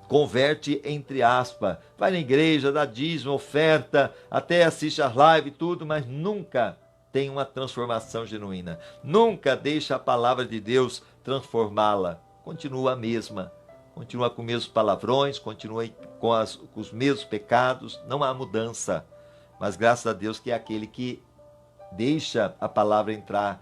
converte entre aspas, vai na igreja, dá dízimo, oferta, até assiste as lives e tudo, mas nunca tem uma transformação genuína. Nunca deixa a palavra de Deus transformá-la. Continua a mesma, continua com os mesmos palavrões, continua com os mesmos pecados, não há mudança. Mas graças a Deus que é aquele que deixa a palavra entrar,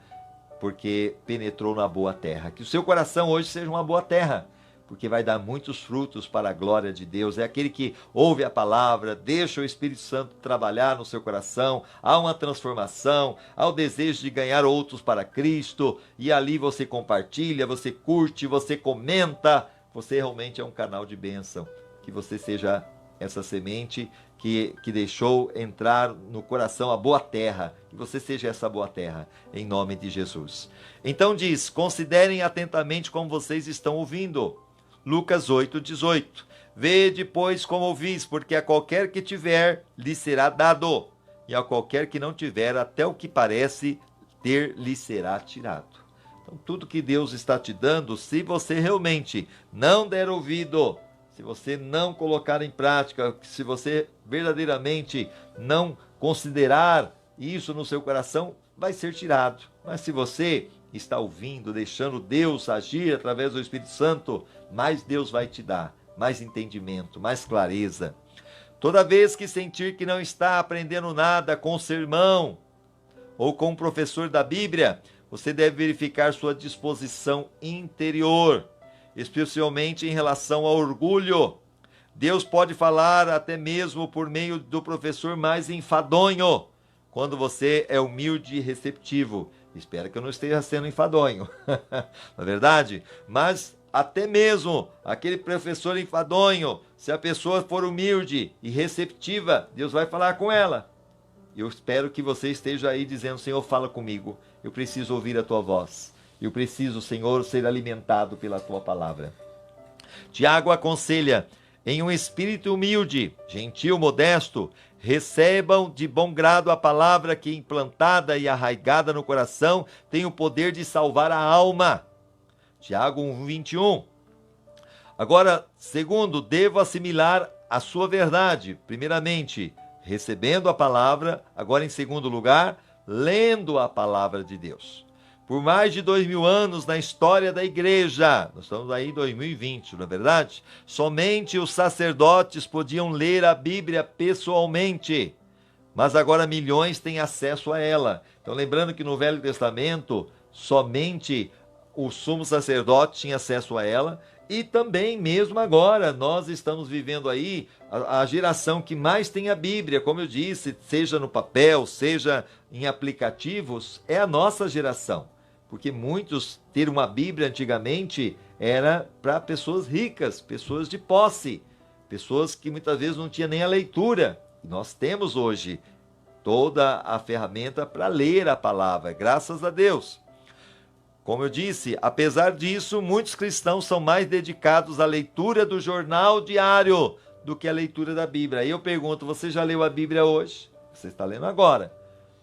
porque penetrou na boa terra. Que o seu coração hoje seja uma boa terra, porque vai dar muitos frutos para a glória de Deus. É aquele que ouve a palavra, deixa o Espírito Santo trabalhar no seu coração, há uma transformação, há o desejo de ganhar outros para Cristo, e ali você compartilha, você curte, você comenta, você realmente é um canal de bênção. Que você seja essa semente que deixou entrar no coração a boa terra, que você seja essa boa terra, em nome de Jesus. Então diz, considerem atentamente como vocês estão ouvindo. Lucas 8:18. Vede, pois, como ouvis, porque a qualquer que tiver, lhe será dado, e a qualquer que não tiver, até o que parece ter, lhe será tirado. Então, tudo que Deus está te dando, se você realmente não der ouvido, se você não colocar em prática, se você verdadeiramente não considerar isso no seu coração, vai ser tirado. Mas se você está ouvindo, deixando Deus agir através do Espírito Santo, mais Deus vai te dar, mais entendimento, mais clareza. Toda vez que sentir que não está aprendendo nada com o seu irmão ou com o professor da Bíblia, você deve verificar sua disposição interior, especialmente em relação ao orgulho. Deus pode falar até mesmo por meio do professor mais enfadonho, quando você é humilde e receptivo. Espero que eu não esteja sendo enfadonho, não é verdade? Mas até mesmo aquele professor enfadonho, se a pessoa for humilde e receptiva, Deus vai falar com ela. Eu espero que você esteja aí dizendo: Senhor, fala comigo, eu preciso ouvir a tua voz, eu preciso, Senhor, ser alimentado pela tua palavra. Tiago aconselha: em um espírito humilde, gentil, modesto, recebam de bom grado a palavra que, implantada e arraigada no coração, tem o poder de salvar a alma. Tiago 1:21. Agora, segundo, devo assimilar a sua verdade. Primeiramente, recebendo a palavra. Agora, em segundo lugar, lendo a palavra de Deus. Por mais de 2000 anos na história da igreja, nós estamos aí em 2020, não é verdade? Somente os sacerdotes podiam ler a Bíblia pessoalmente, mas agora milhões têm acesso a ela. Então, lembrando que no Velho Testamento, somente o sumo sacerdote tinha acesso a ela, e também mesmo agora, nós estamos vivendo aí a geração que mais tem a Bíblia, como eu disse, seja no papel, seja em aplicativos, é a nossa geração. Porque muitos ter uma Bíblia antigamente era para pessoas ricas, pessoas de posse, pessoas que muitas vezes não tinham nem a leitura. Nós temos hoje toda a ferramenta para ler a palavra, graças a Deus. Como eu disse, apesar disso, muitos cristãos são mais dedicados à leitura do jornal diário do que à leitura da Bíblia. Aí eu pergunto: você já leu a Bíblia hoje? Você está lendo agora.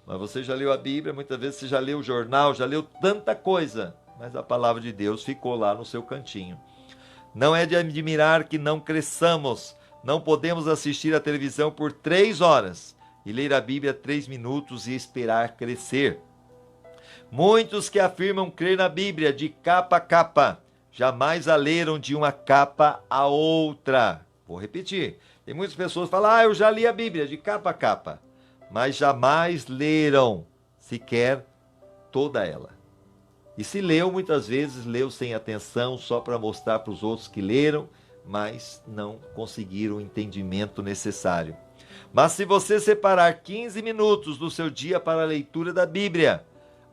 Mas você já leu a Bíblia, muitas vezes você já leu o jornal, já leu tanta coisa, mas a palavra de Deus ficou lá no seu cantinho. Não é de admirar que não cresçamos. Não podemos assistir a televisão por 3 horas e ler a Bíblia 3 minutos e esperar crescer. Muitos que afirmam crer na Bíblia de capa a capa, jamais a leram de uma capa a outra. Vou repetir. Tem muitas pessoas que falam: eu já li a Bíblia de capa a capa, mas jamais leram sequer toda ela. E se leu, muitas vezes leu sem atenção, só para mostrar para os outros que leram, mas não conseguiram o entendimento necessário. Mas se você separar 15 minutos do seu dia para a leitura da Bíblia,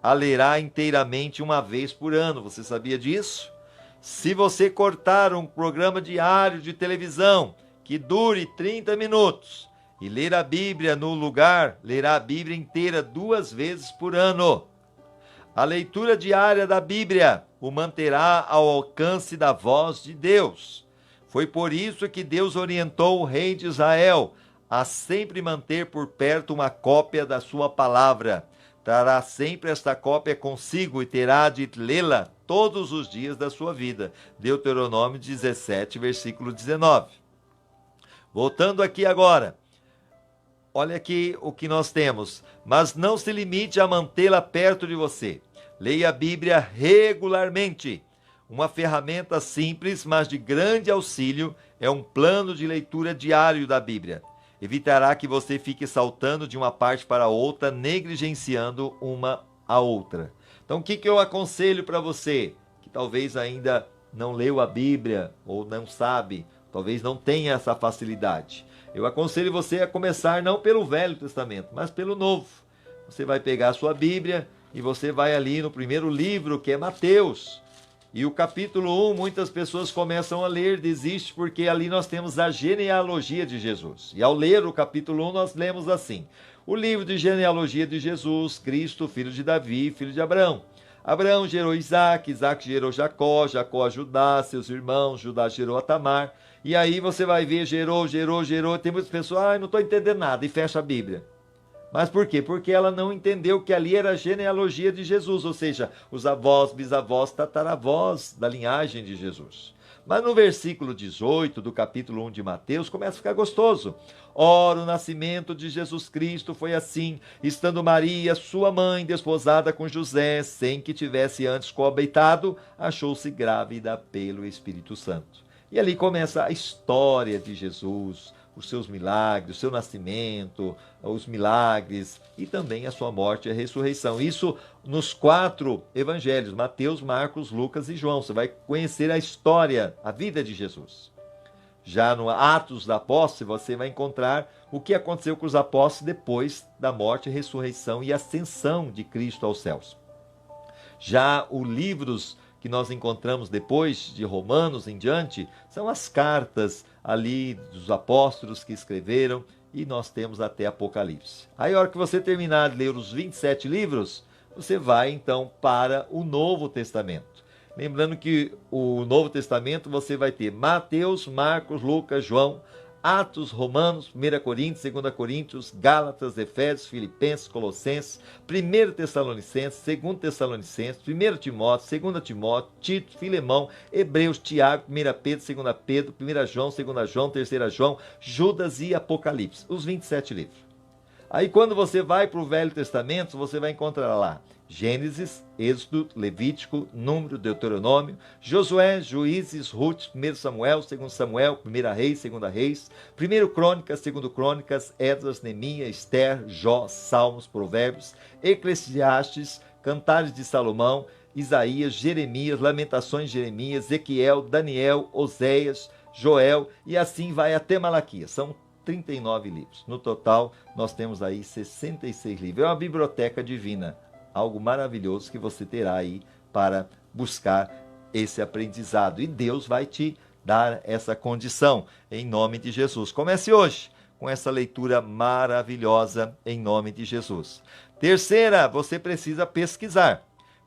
a lerá inteiramente uma vez por ano. Você sabia disso? Se você cortar um programa diário de televisão que dure 30 minutos e ler a Bíblia no lugar, lerá a Bíblia inteira 2 vezes por ano. A leitura diária da Bíblia o manterá ao alcance da voz de Deus. Foi por isso que Deus orientou o rei de Israel a sempre manter por perto uma cópia da sua palavra. Trará sempre esta cópia consigo e terá de lê-la todos os dias da sua vida. Deuteronômio 17, versículo 19. Voltando aqui agora. Olha aqui o que nós temos. Mas não se limite a mantê-la perto de você. Leia a Bíblia regularmente. Uma ferramenta simples, mas de grande auxílio, é um plano de leitura diário da Bíblia. Evitará que você fique saltando de uma parte para outra, negligenciando uma a outra. Então, o que eu aconselho para você, que talvez ainda não leu a Bíblia, ou não sabe, talvez não tenha essa facilidade? Eu aconselho você a começar não pelo Velho Testamento, mas pelo Novo. Você vai pegar a sua Bíblia e você vai ali no primeiro livro, que é Mateus. E o capítulo 1, muitas pessoas começam a ler, desiste, porque ali nós temos a genealogia de Jesus. E ao ler o capítulo 1, nós lemos assim: o livro de genealogia de Jesus, Cristo, filho de Davi, filho de Abraão. Abraão gerou Isaac, Isaac gerou Jacó, Jacó a Judá, seus irmãos, Judá gerou a Tamar. E aí você vai ver, gerou. Tem muitas pessoas: não estou entendendo nada, e fecha a Bíblia. Mas por quê? Porque ela não entendeu que ali era a genealogia de Jesus, ou seja, os avós, bisavós, tataravós da linhagem de Jesus. Mas no versículo 18 do capítulo 1 de Mateus começa a ficar gostoso. Ora, o nascimento de Jesus Cristo foi assim, estando Maria, sua mãe, desposada com José, sem que tivesse antes coabitado, achou-se grávida pelo Espírito Santo. E ali começa a história de Jesus, os seus milagres, o seu nascimento, os milagres e também a sua morte e a ressurreição. Isso nos 4 evangelhos, Mateus, Marcos, Lucas e João. Você vai conhecer a história, a vida de Jesus. Já no Atos da Apóstolo, você vai encontrar o que aconteceu com os apóstolos depois da morte, ressurreição e ascensão de Cristo aos céus. Já os livros que nós encontramos depois de Romanos em diante, são as cartas ali dos apóstolos que escreveram, e nós temos até Apocalipse. Aí, a hora que você terminar de ler os 27 livros, você vai então para o Novo Testamento. Lembrando que o Novo Testamento você vai ter Mateus, Marcos, Lucas, João, Atos, Romanos, 1 Coríntios, 2 Coríntios, Gálatas, Efésios, Filipenses, Colossenses, 1 Tessalonicenses, 2 Tessalonicenses, 1 Timóteo, 2 Timóteo, Tito, Filemão, Hebreus, Tiago, 1 Pedro, 2 Pedro, 1 João, 2 João, 3 João, Judas e Apocalipse, os 27 livros. Aí quando você vai para o Velho Testamento, você vai encontrar lá Gênesis, Êxodo, Levítico, Número, Deuteronômio, Josué, Juízes, Ruth, 1 Samuel, 2 Samuel, 1 Reis, 2 Reis, 1 Crônicas, 2 Crônicas, Esdras, Neemias, Esther, Jó, Salmos, Provérbios, Eclesiastes, Cantares de Salomão, Isaías, Jeremias, Lamentações de Jeremias, Ezequiel, Daniel, Oséias, Joel e assim vai até Malaquias. São 39 livros. No total, nós temos aí 66 livros. É uma biblioteca divina. Algo maravilhoso que você terá aí para buscar esse aprendizado. E Deus vai te dar essa condição, em nome de Jesus. Comece hoje com essa leitura maravilhosa, em nome de Jesus. Terceira, você precisa pesquisar.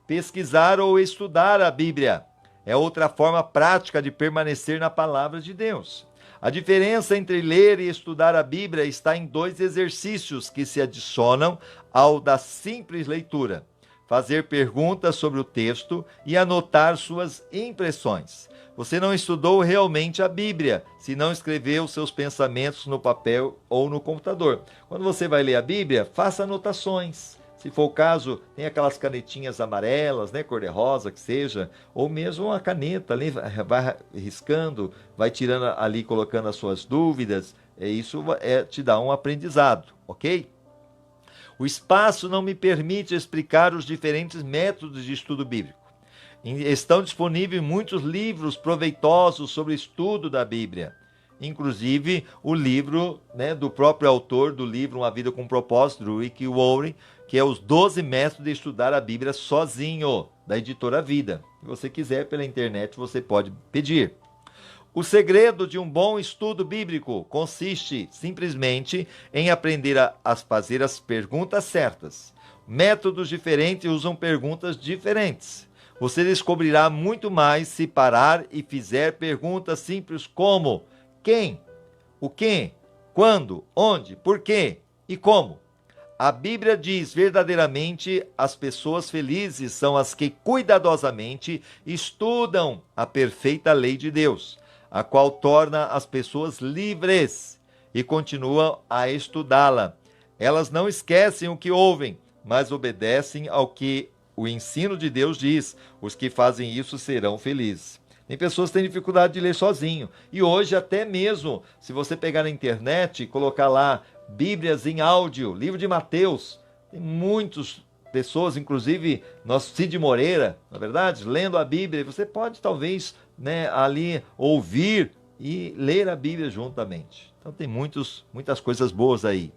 Pesquisar ou estudar a Bíblia. É outra forma prática de permanecer na palavra de Deus. A diferença entre ler e estudar a Bíblia está em 2 exercícios que se adicionam ao da simples leitura: fazer perguntas sobre o texto e anotar suas impressões. Você não estudou realmente a Bíblia se não escreveu seus pensamentos no papel ou no computador. Quando você vai ler a Bíblia, faça anotações. Se for o caso, tem aquelas canetinhas amarelas, né, cor-de-rosa que seja, ou mesmo uma caneta, ali, vai riscando, vai tirando ali, colocando as suas dúvidas. Isso te dá um aprendizado, ok? O espaço não me permite explicar os diferentes métodos de estudo bíblico. Estão disponíveis muitos livros proveitosos sobre o estudo da Bíblia. Inclusive o livro, né, do próprio autor do livro Uma Vida com Propósito, do Rick Warren, que é os 12 métodos de estudar a Bíblia sozinho, da editora Vida. Se você quiser, pela internet, você pode pedir. O segredo de um bom estudo bíblico consiste simplesmente em aprender a fazer as perguntas certas. Métodos diferentes usam perguntas diferentes. Você descobrirá muito mais se parar e fizer perguntas simples como: quem? O que? Quando? Onde? Por quê? E como? A Bíblia diz verdadeiramente: as pessoas felizes são as que cuidadosamente estudam a perfeita lei de Deus, a qual torna as pessoas livres e continuam a estudá-la. Elas não esquecem o que ouvem, mas obedecem ao que o ensino de Deus diz. Os que fazem isso serão felizes. Tem pessoas que têm dificuldade de ler sozinho. E hoje, até mesmo, se você pegar na internet e colocar lá Bíblias em áudio, livro de Mateus, tem muitas pessoas, inclusive nosso Cid Moreira, na verdade, lendo a Bíblia. Você pode, talvez, né, ali ouvir e ler a Bíblia juntamente. Então tem muitas coisas boas aí.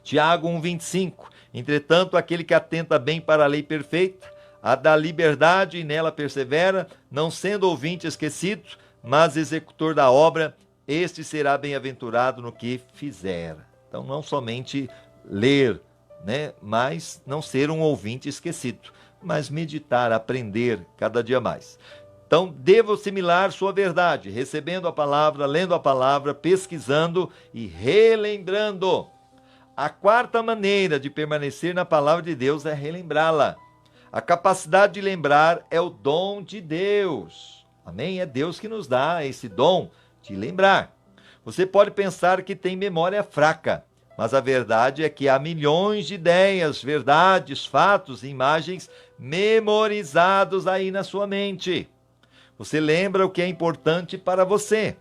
Tiago 1,25. Entretanto, aquele que atenta bem para a lei perfeita, a da liberdade e nela persevera, não sendo ouvinte esquecido, mas executor da obra, este será bem-aventurado no que fizer. Então, não somente ler, né, mas não ser um ouvinte esquecido, mas meditar, aprender cada dia mais. Então, devo assimilar sua verdade, recebendo a palavra, lendo a palavra, pesquisando e relembrando. A quarta maneira de permanecer na palavra de Deus é relembrá-la. A capacidade de lembrar é o dom de Deus. Amém? É Deus que nos dá esse dom de lembrar. Você pode pensar que tem memória fraca, mas a verdade é que há milhões de ideias, verdades, fatos e imagens memorizados aí na sua mente. Você lembra o que é importante para você.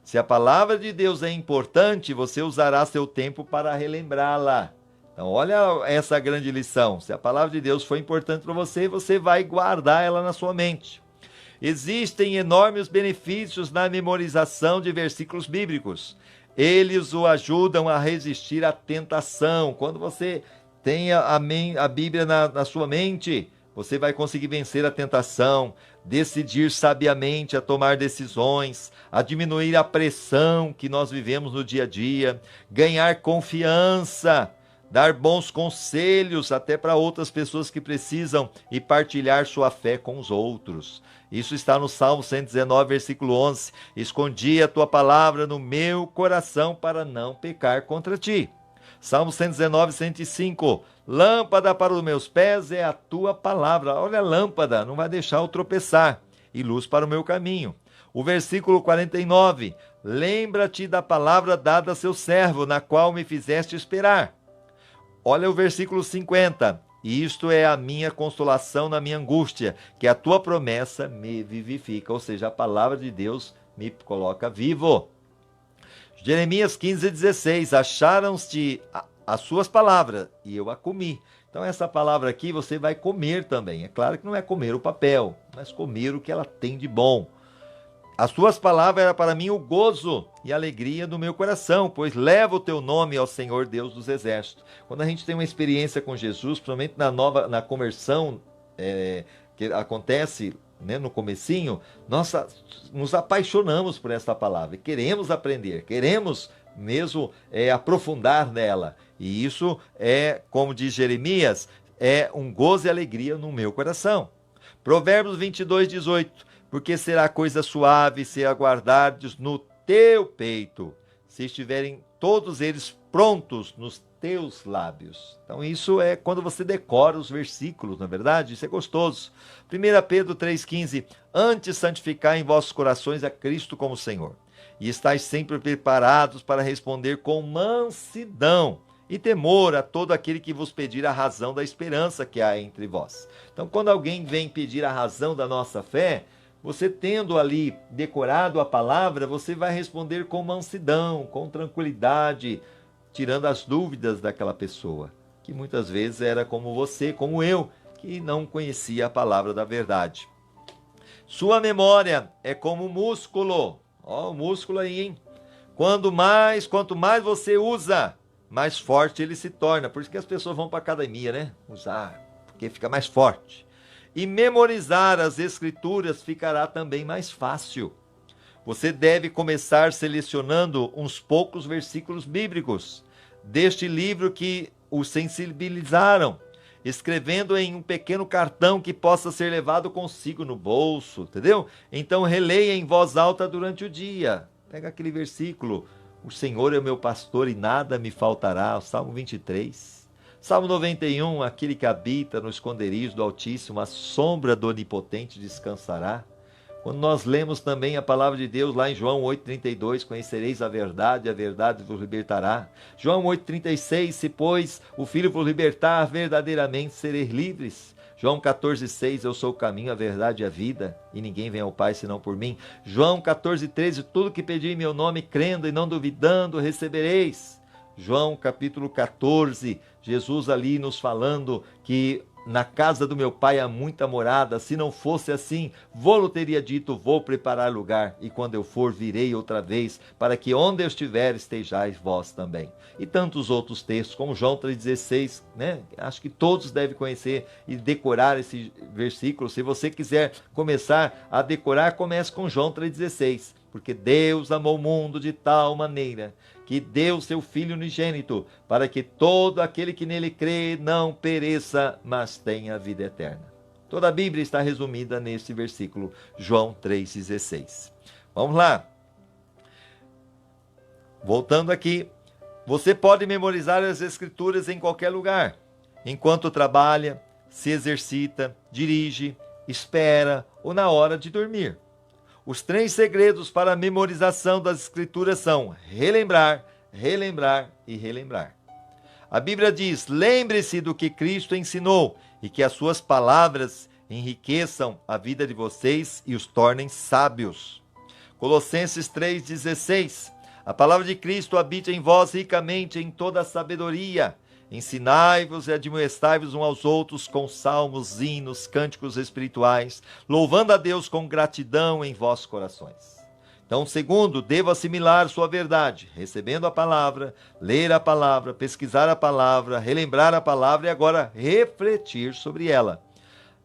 Se a palavra de Deus é importante, você usará seu tempo para relembrá-la. Então, olha essa grande lição. Se a palavra de Deus for importante para você, você vai guardar ela na sua mente. Existem enormes benefícios na memorização de versículos bíblicos. Eles o ajudam a resistir à tentação. Quando você tem a Bíblia na sua mente, você vai conseguir vencer a tentação, decidir sabiamente a tomar decisões, a diminuir a pressão que nós vivemos no dia a dia, ganhar confiança, dar bons conselhos até para outras pessoas que precisam e partilhar sua fé com os outros. Isso está no Salmo 119, versículo 11. Escondi a tua palavra no meu coração para não pecar contra ti. Salmo 119, 105. Lâmpada para os meus pés é a tua palavra. Olha a lâmpada, não vai deixar eu tropeçar. E luz para o meu caminho. O versículo 49. Lembra-te da palavra dada a seu servo, na qual me fizeste esperar. Olha o versículo 50. Isto é a minha consolação na minha angústia, que a tua promessa me vivifica. Ou seja, a palavra de Deus me coloca vivo. Jeremias 15, 16. Acharam-te as suas palavras e eu a comi. Então essa palavra aqui você vai comer também. É claro que não é comer o papel, mas comer o que ela tem de bom. As tuas palavras eram para mim o gozo e a alegria do meu coração, pois leva o teu nome ao Senhor Deus dos Exércitos. Quando a gente tem uma experiência com Jesus, principalmente na conversão que acontece, né, no comecinho, nós nos apaixonamos por essa palavra, queremos aprender, queremos mesmo aprofundar nela. E isso é, como diz Jeremias, é um gozo e alegria no meu coração. Provérbios 22, 18. Porque será coisa suave se aguardardes no teu peito, se estiverem todos eles prontos nos teus lábios. Então isso é quando você decora os versículos, na verdade, isso é gostoso. 1 Pedro 3,15. Antes santificai em vossos corações a Cristo como Senhor, e estáis sempre preparados para responder com mansidão e temor a todo aquele que vos pedir a razão da esperança que há entre vós. Então quando alguém vem pedir a razão da nossa fé, você tendo ali decorado a palavra, você vai responder com mansidão, com tranquilidade, tirando as dúvidas daquela pessoa, que muitas vezes era como você, como eu, que não conhecia a palavra da verdade. Sua memória é como músculo. Ó, o músculo aí, hein? Quanto mais você usa, mais forte ele se torna. Por isso que as pessoas vão para a academia, né? Usar, porque fica mais forte. E memorizar as escrituras ficará também mais fácil. Você deve começar selecionando uns poucos versículos bíblicos deste livro que o sensibilizaram, escrevendo em um pequeno cartão que possa ser levado consigo no bolso, entendeu? Então releia em voz alta durante o dia. Pega aquele versículo: o Senhor é o meu pastor e nada me faltará, o Salmo 23. Salmo 91, aquele que habita no esconderijo do Altíssimo, a sombra do Onipotente descansará. Quando nós lemos também a palavra de Deus lá em João 8,32, conhecereis a verdade vos libertará. João 8,36, se pois o Filho vos libertar, verdadeiramente sereis livres. João 14,6, eu sou o caminho, a verdade e a vida, e ninguém vem ao Pai senão por mim. João 14,13, tudo que pedi em meu nome, crendo e não duvidando, recebereis. João capítulo 14, Jesus ali nos falando que na casa do meu pai há muita morada, se não fosse assim, vô-lo teria dito, vou preparar lugar, e quando eu for, virei outra vez, para que onde eu estiver, estejais vós também. E tantos outros textos, como João 3,16, né? Acho que todos devem conhecer e decorar esse versículo. Se você quiser começar a decorar, comece com João 3,16. Porque Deus amou o mundo de tal maneira que deu seu Filho unigênito, para que todo aquele que nele crê não pereça, mas tenha vida eterna. Toda a Bíblia está resumida nesse versículo, João 3,16. Vamos lá. Voltando aqui. Você pode memorizar as Escrituras em qualquer lugar, enquanto trabalha, se exercita, dirige, espera ou na hora de dormir. Os 3 segredos para a memorização das Escrituras são relembrar, relembrar e relembrar. A Bíblia diz: lembre-se do que Cristo ensinou e que as suas palavras enriqueçam a vida de vocês e os tornem sábios. Colossenses 3,16. A palavra de Cristo habite em vós ricamente em toda a sabedoria. Ensinai-vos e admoestai-vos uns aos outros com salmos, hinos, cânticos espirituais, louvando a Deus com gratidão em vossos corações. Então, segundo, devo assimilar sua verdade, recebendo a palavra, ler a palavra, pesquisar a palavra, relembrar a palavra e agora refletir sobre ela.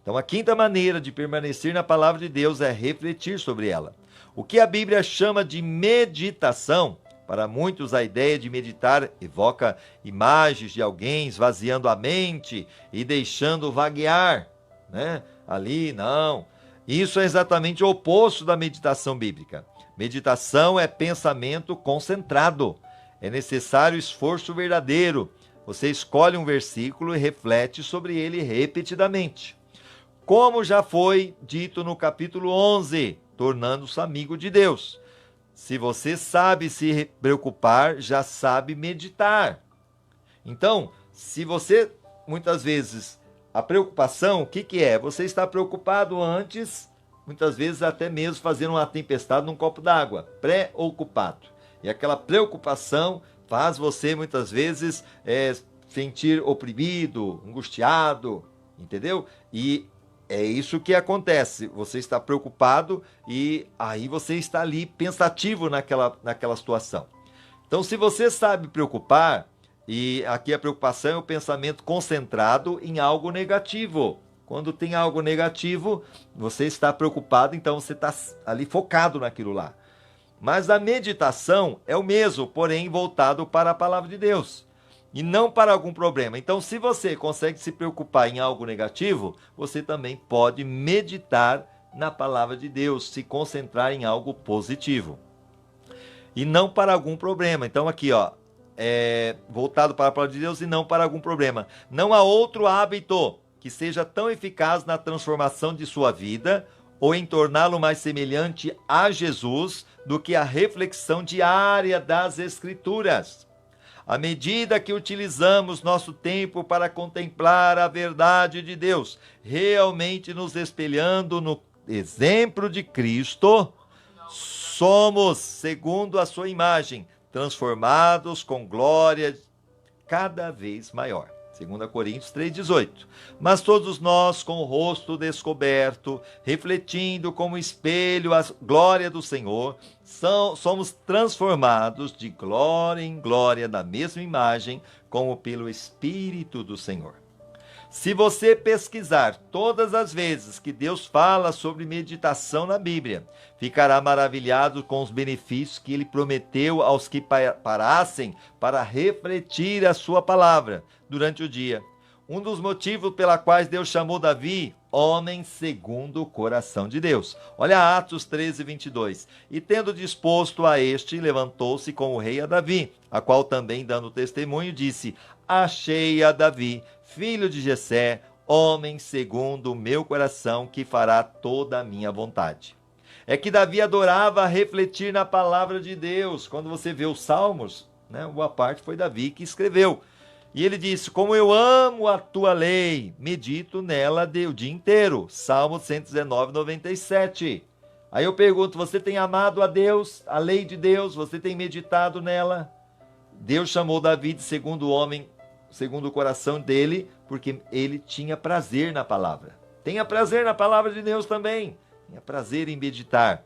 Então, a 5ª maneira de permanecer na palavra de Deus é refletir sobre ela. O que a Bíblia chama de meditação, para muitos a ideia de meditar evoca imagens de alguém esvaziando a mente e deixando vaguear, né? Ali, não. Isso é exatamente o oposto da meditação bíblica. Meditação é pensamento concentrado. É necessário esforço verdadeiro. Você escolhe um versículo e reflete sobre ele repetidamente. Como já foi dito no capítulo 11, tornando-se amigo de Deus. Se você sabe se preocupar, já sabe meditar. Então, se você, muitas vezes, a preocupação, o que é? Você está preocupado antes, muitas vezes até mesmo fazendo uma tempestade num copo d'água, preocupado. E aquela preocupação faz você, muitas vezes, sentir oprimido, angustiado, entendeu? E é isso que acontece, você está preocupado e aí você está ali pensativo naquela situação. Então, se você sabe preocupar, e aqui a preocupação é o pensamento concentrado em algo negativo. Quando tem algo negativo, você está preocupado, então você está ali focado naquilo lá. Mas a meditação é o mesmo, porém voltado para a palavra de Deus. E não para algum problema. Então, se você consegue se preocupar em algo negativo, você também pode meditar na palavra de Deus, se concentrar em algo positivo. E não para algum problema. Então, aqui, voltado para a palavra de Deus e não para algum problema. Não há outro hábito que seja tão eficaz na transformação de sua vida ou em torná-lo mais semelhante a Jesus do que a reflexão diária das Escrituras. À medida que utilizamos nosso tempo para contemplar a verdade de Deus, realmente nos espelhando no exemplo de Cristo, somos, segundo a sua imagem, transformados com glória cada vez maior. 2 Coríntios 3,18. Mas todos nós, com o rosto descoberto, refletindo como espelho a glória do Senhor, somos transformados de glória em glória na mesma imagem, como pelo Espírito do Senhor. Se você pesquisar todas as vezes que Deus fala sobre meditação na Bíblia, ficará maravilhado com os benefícios que ele prometeu aos que parassem para refletir a sua palavra durante o dia. Um dos motivos pela quais Deus chamou Davi homem segundo o coração de Deus. Olha Atos 13:22. E tendo disposto a este, levantou-se com o rei a Davi, a qual também, dando testemunho, disse: achei a Davi, filho de Jessé, homem segundo o meu coração, que fará toda a minha vontade. É que Davi adorava refletir na palavra de Deus. Quando você vê os Salmos, boa parte foi Davi que escreveu. E ele disse: como eu amo a tua lei, medito nela o dia inteiro. Salmo 119:97. Aí eu pergunto: você tem amado a Deus, a lei de Deus? Você tem meditado nela? Deus chamou Davi de segundo o homem, segundo o coração dele, porque ele tinha prazer na palavra. Tenha prazer na palavra de Deus também. Tenha prazer em meditar.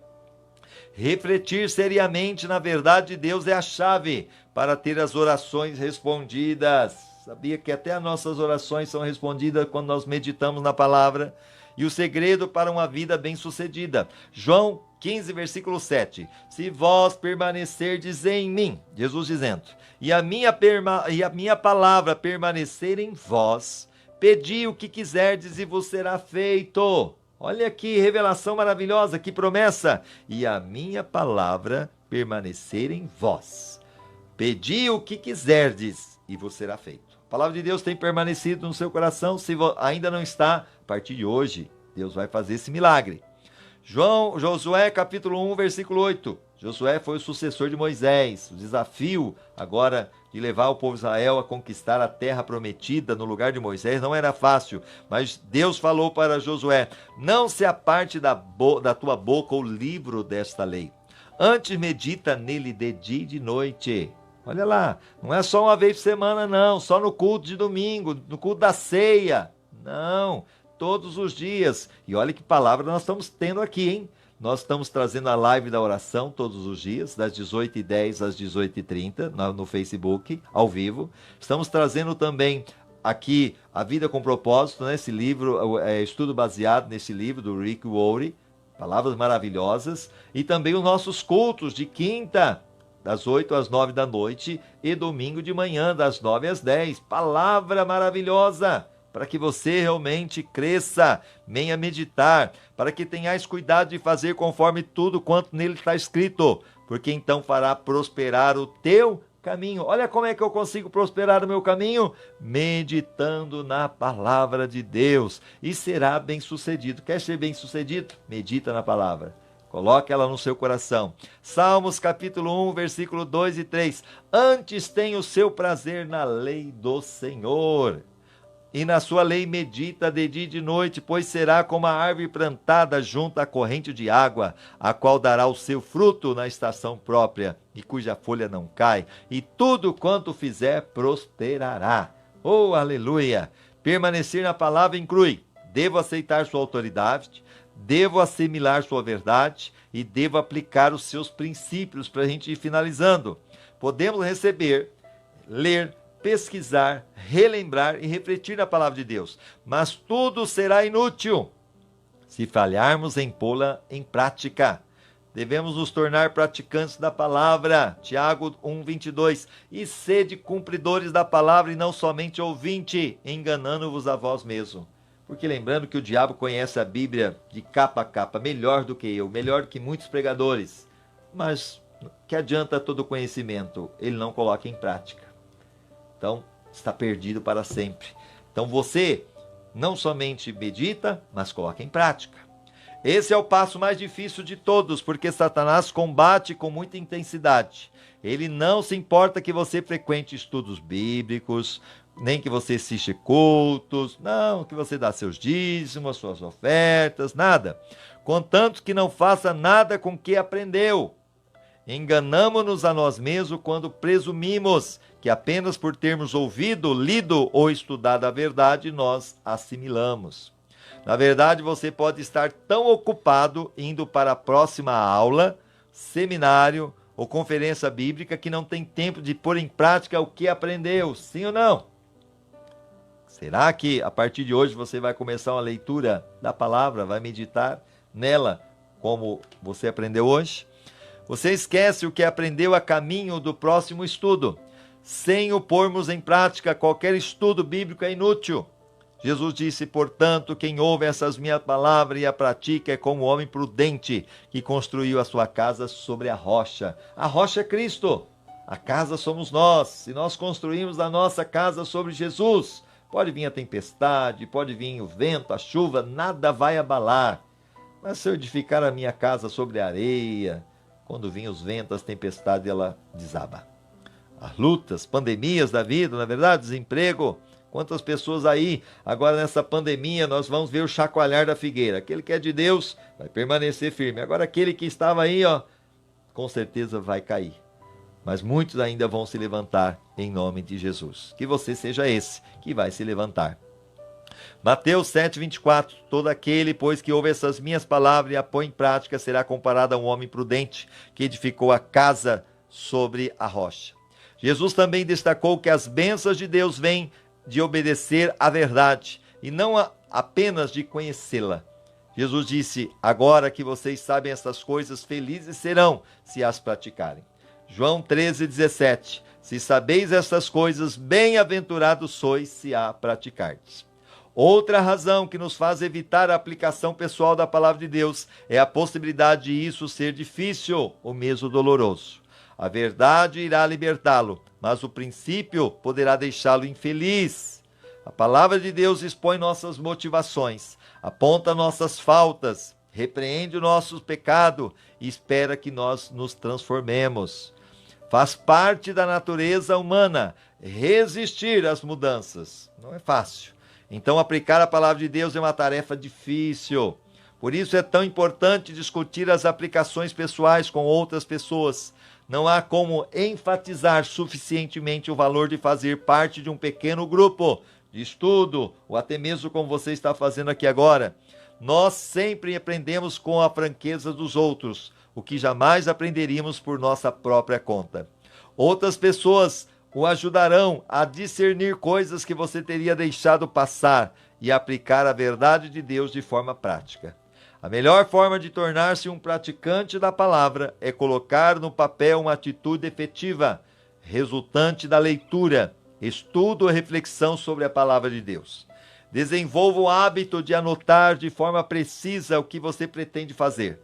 Refletir seriamente na verdade de Deus é a chave para ter as orações respondidas. Sabia que até as nossas orações são respondidas quando nós meditamos na palavra? E o segredo para uma vida bem-sucedida. João 15, versículo 7. Se vós permanecerdes em mim, Jesus dizendo, e a minha palavra permanecer em vós, pedi o que quiserdes e vos será feito. Olha que revelação maravilhosa, que promessa. E a minha palavra permanecer em vós. Pedi o que quiserdes e vos será feito. A palavra de Deus tem permanecido no seu coração. Se ainda não está, a partir de hoje, Deus vai fazer esse milagre. Josué capítulo 1, versículo 8. Josué foi o sucessor de Moisés. O desafio agora de levar o povo de Israel a conquistar a terra prometida no lugar de Moisés não era fácil. Mas Deus falou para Josué: não se aparte da tua boca o livro desta lei. Antes medita nele de dia e de noite. Olha lá, não é só uma vez por semana não, só no culto de domingo, no culto da ceia. Não, todos os dias. E olha que palavra nós estamos tendo aqui, hein? Nós estamos trazendo a live da oração todos os dias, das 18h10 às 18h30, no Facebook, ao vivo. Estamos trazendo também aqui a Vida com Propósito, né? Esse livro, estudo baseado nesse livro do Rick Warren, palavras maravilhosas. E também os nossos cultos de quinta, das 8 às 9 da noite, e domingo de manhã, das 9 às 10. Palavra maravilhosa! Para que você realmente cresça, venha meditar, para que tenhais cuidado de fazer conforme tudo quanto nele está escrito, porque então fará prosperar o teu caminho. Olha como é que eu consigo prosperar o meu caminho? Meditando na palavra de Deus, e será bem-sucedido. Quer ser bem-sucedido? Medita na palavra. Coloque ela no seu coração. Salmos capítulo 1, versículo 2 e 3. Antes tem o seu prazer na lei do Senhor, e na sua lei medita de dia e de noite, pois será como a árvore plantada junto à corrente de água, a qual dará o seu fruto na estação própria, e cuja folha não cai, e tudo quanto fizer prosperará. Oh, aleluia! Permanecer na palavra inclui: devo aceitar sua autoridade, devo assimilar sua verdade e devo aplicar os seus princípios. Para a gente ir finalizando, podemos receber, ler, pesquisar, relembrar e refletir na palavra de Deus, mas tudo será inútil se falharmos em pô-la em prática. Devemos nos tornar praticantes da palavra. Tiago 1:22. E sede cumpridores da palavra e não somente ouvinte, enganando-vos a vós mesmo. Porque lembrando que o diabo conhece a Bíblia de capa a capa, melhor do que eu, melhor do que muitos pregadores. Mas que adianta todo conhecimento? Ele não coloca em prática. Então, está perdido para sempre. Então, você não somente medita, mas coloca em prática. Esse é o passo mais difícil de todos, porque Satanás combate com muita intensidade. Ele não se importa que você frequente estudos bíblicos, nem que você assiste cultos, não, que você dá seus dízimos, suas ofertas, nada. Contanto que não faça nada com o que aprendeu. Enganamo-nos a nós mesmos quando presumimos que apenas por termos ouvido, lido ou estudado a verdade, nós assimilamos. Na verdade, você pode estar tão ocupado indo para a próxima aula, seminário ou conferência bíblica que não tem tempo de pôr em prática o que aprendeu, sim ou não? Será que a partir de hoje você vai começar uma leitura da palavra, vai meditar nela como você aprendeu hoje? Você esquece o que aprendeu a caminho do próximo estudo. Sem o pormos em prática, qualquer estudo bíblico é inútil. Jesus disse: portanto, quem ouve essas minhas palavras e a pratica é como o homem prudente que construiu a sua casa sobre a rocha. A rocha é Cristo, a casa somos nós. Se nós construímos a nossa casa sobre Jesus, pode vir a tempestade, pode vir o vento, a chuva, nada vai abalar. Mas se eu edificar a minha casa sobre a areia, quando vêm os ventos, as tempestades, ela desaba. As lutas, pandemias da vida, na verdade, desemprego. Quantas pessoas aí, agora nessa pandemia, nós vamos ver o chacoalhar da figueira. Aquele que é de Deus vai permanecer firme. Agora aquele que estava aí, com certeza vai cair. Mas muitos ainda vão se levantar em nome de Jesus. Que você seja esse que vai se levantar. Mateus 7:24. Todo aquele, pois, que ouve essas minhas palavras e a põe em prática, será comparado a um homem prudente que edificou a casa sobre a rocha. Jesus também destacou que as bênçãos de Deus vêm de obedecer à verdade e não apenas de conhecê-la. Jesus disse: agora que vocês sabem essas coisas, felizes serão se as praticarem. João 13:17. Se sabeis essas coisas, bem-aventurados sois se a praticardes. Outra razão que nos faz evitar a aplicação pessoal da palavra de Deus é a possibilidade de isso ser difícil ou mesmo doloroso. A verdade irá libertá-lo, mas o princípio poderá deixá-lo infeliz. A palavra de Deus expõe nossas motivações, aponta nossas faltas, repreende o nosso pecado e espera que nós nos transformemos. Faz parte da natureza humana resistir às mudanças. Não é fácil. Então, aplicar a palavra de Deus é uma tarefa difícil. Por isso é tão importante discutir as aplicações pessoais com outras pessoas. Não há como enfatizar suficientemente o valor de fazer parte de um pequeno grupo de estudo, ou até mesmo como você está fazendo aqui agora. Nós sempre aprendemos com a franqueza dos outros, o que jamais aprenderíamos por nossa própria conta. Outras pessoas o ajudarão a discernir coisas que você teria deixado passar e aplicar a verdade de Deus de forma prática. A melhor forma de tornar-se um praticante da palavra é colocar no papel uma atitude efetiva, resultante da leitura, estudo ou reflexão sobre a palavra de Deus. Desenvolva o hábito de anotar de forma precisa o que você pretende fazer.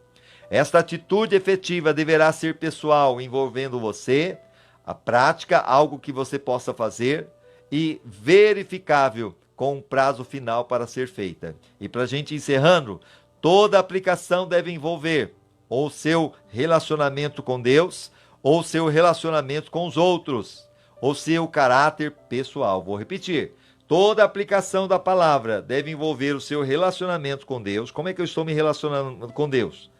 Esta atitude efetiva deverá ser pessoal, envolvendo você, a prática, algo que você possa fazer, e verificável, com um prazo final para ser feita. E para a gente encerrando, toda aplicação deve envolver ou seu relacionamento com Deus, ou seu relacionamento com os outros, ou seu caráter pessoal. Vou repetir. Toda aplicação da palavra deve envolver o seu relacionamento com Deus. Como é que eu estou me relacionando com Deus?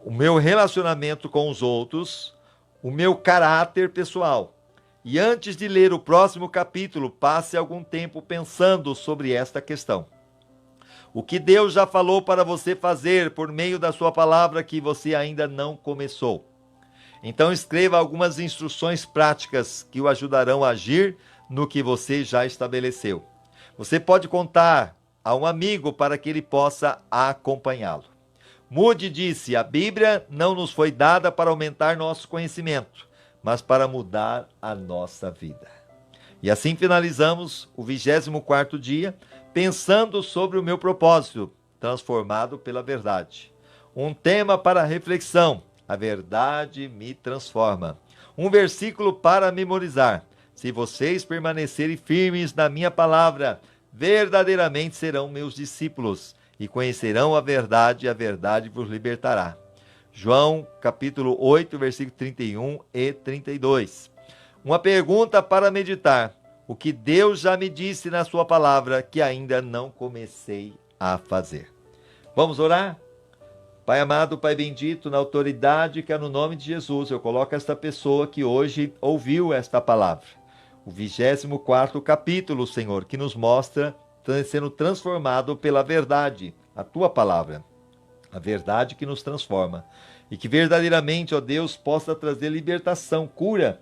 O meu relacionamento com os outros, o meu caráter pessoal. E antes de ler o próximo capítulo, passe algum tempo pensando sobre esta questão. O que Deus já falou para você fazer por meio da sua palavra que você ainda não começou. Então escreva algumas instruções práticas que o ajudarão a agir no que você já estabeleceu. Você pode contar a um amigo para que ele possa acompanhá-lo. Moody disse: a Bíblia não nos foi dada para aumentar nosso conhecimento, mas para mudar a nossa vida. E assim finalizamos o 24º dia, pensando sobre o meu propósito, transformado pela verdade. Um tema para reflexão: a verdade me transforma. Um versículo para memorizar: se vocês permanecerem firmes na minha palavra, verdadeiramente serão meus discípulos e conhecerão a verdade vos libertará. João, capítulo 8, versículo 31 e 32. Uma pergunta para meditar: o que Deus já me disse na sua palavra que ainda não comecei a fazer? Vamos orar? Pai amado, Pai bendito, na autoridade que é no nome de Jesus, eu coloco esta pessoa que hoje ouviu esta palavra. O 24º capítulo, Senhor, que nos mostra sendo transformado pela verdade, a tua palavra, a verdade que nos transforma. E que verdadeiramente, ó Deus, possa trazer libertação, cura,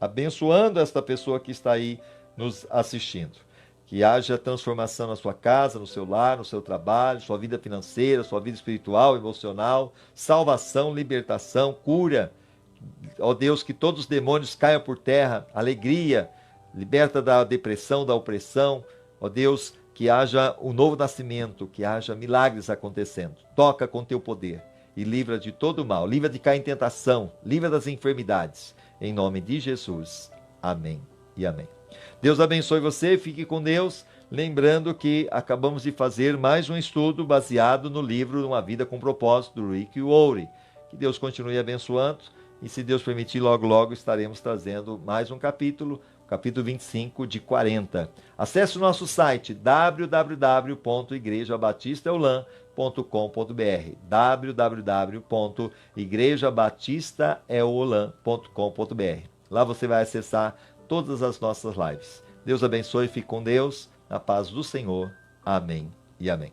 abençoando esta pessoa que está aí nos assistindo. Que haja transformação na sua casa, no seu lar, no seu trabalho, sua vida financeira, sua vida espiritual, emocional, salvação, libertação, cura. Ó Deus, que todos os demônios caiam por terra, alegria, liberta da depressão, da opressão. Ó Deus, que haja um novo nascimento, que haja milagres acontecendo. Toca com teu poder e livra de todo o mal, livra de cair em tentação, livra das enfermidades. Em nome de Jesus. Amém e amém. Deus abençoe você, fique com Deus. Lembrando que acabamos de fazer mais um estudo baseado no livro Uma Vida com Propósito, do Rick Warren. Que Deus continue abençoando e, se Deus permitir, logo, logo estaremos trazendo mais um capítulo, capítulo 25 de 40. Acesse o nosso site www.igrejabatistaeolan.com.br www.igrejabatistaeolan.com.br. Lá você vai acessar todas as nossas lives. Deus abençoe, fique com Deus, na paz do Senhor. Amém e amém.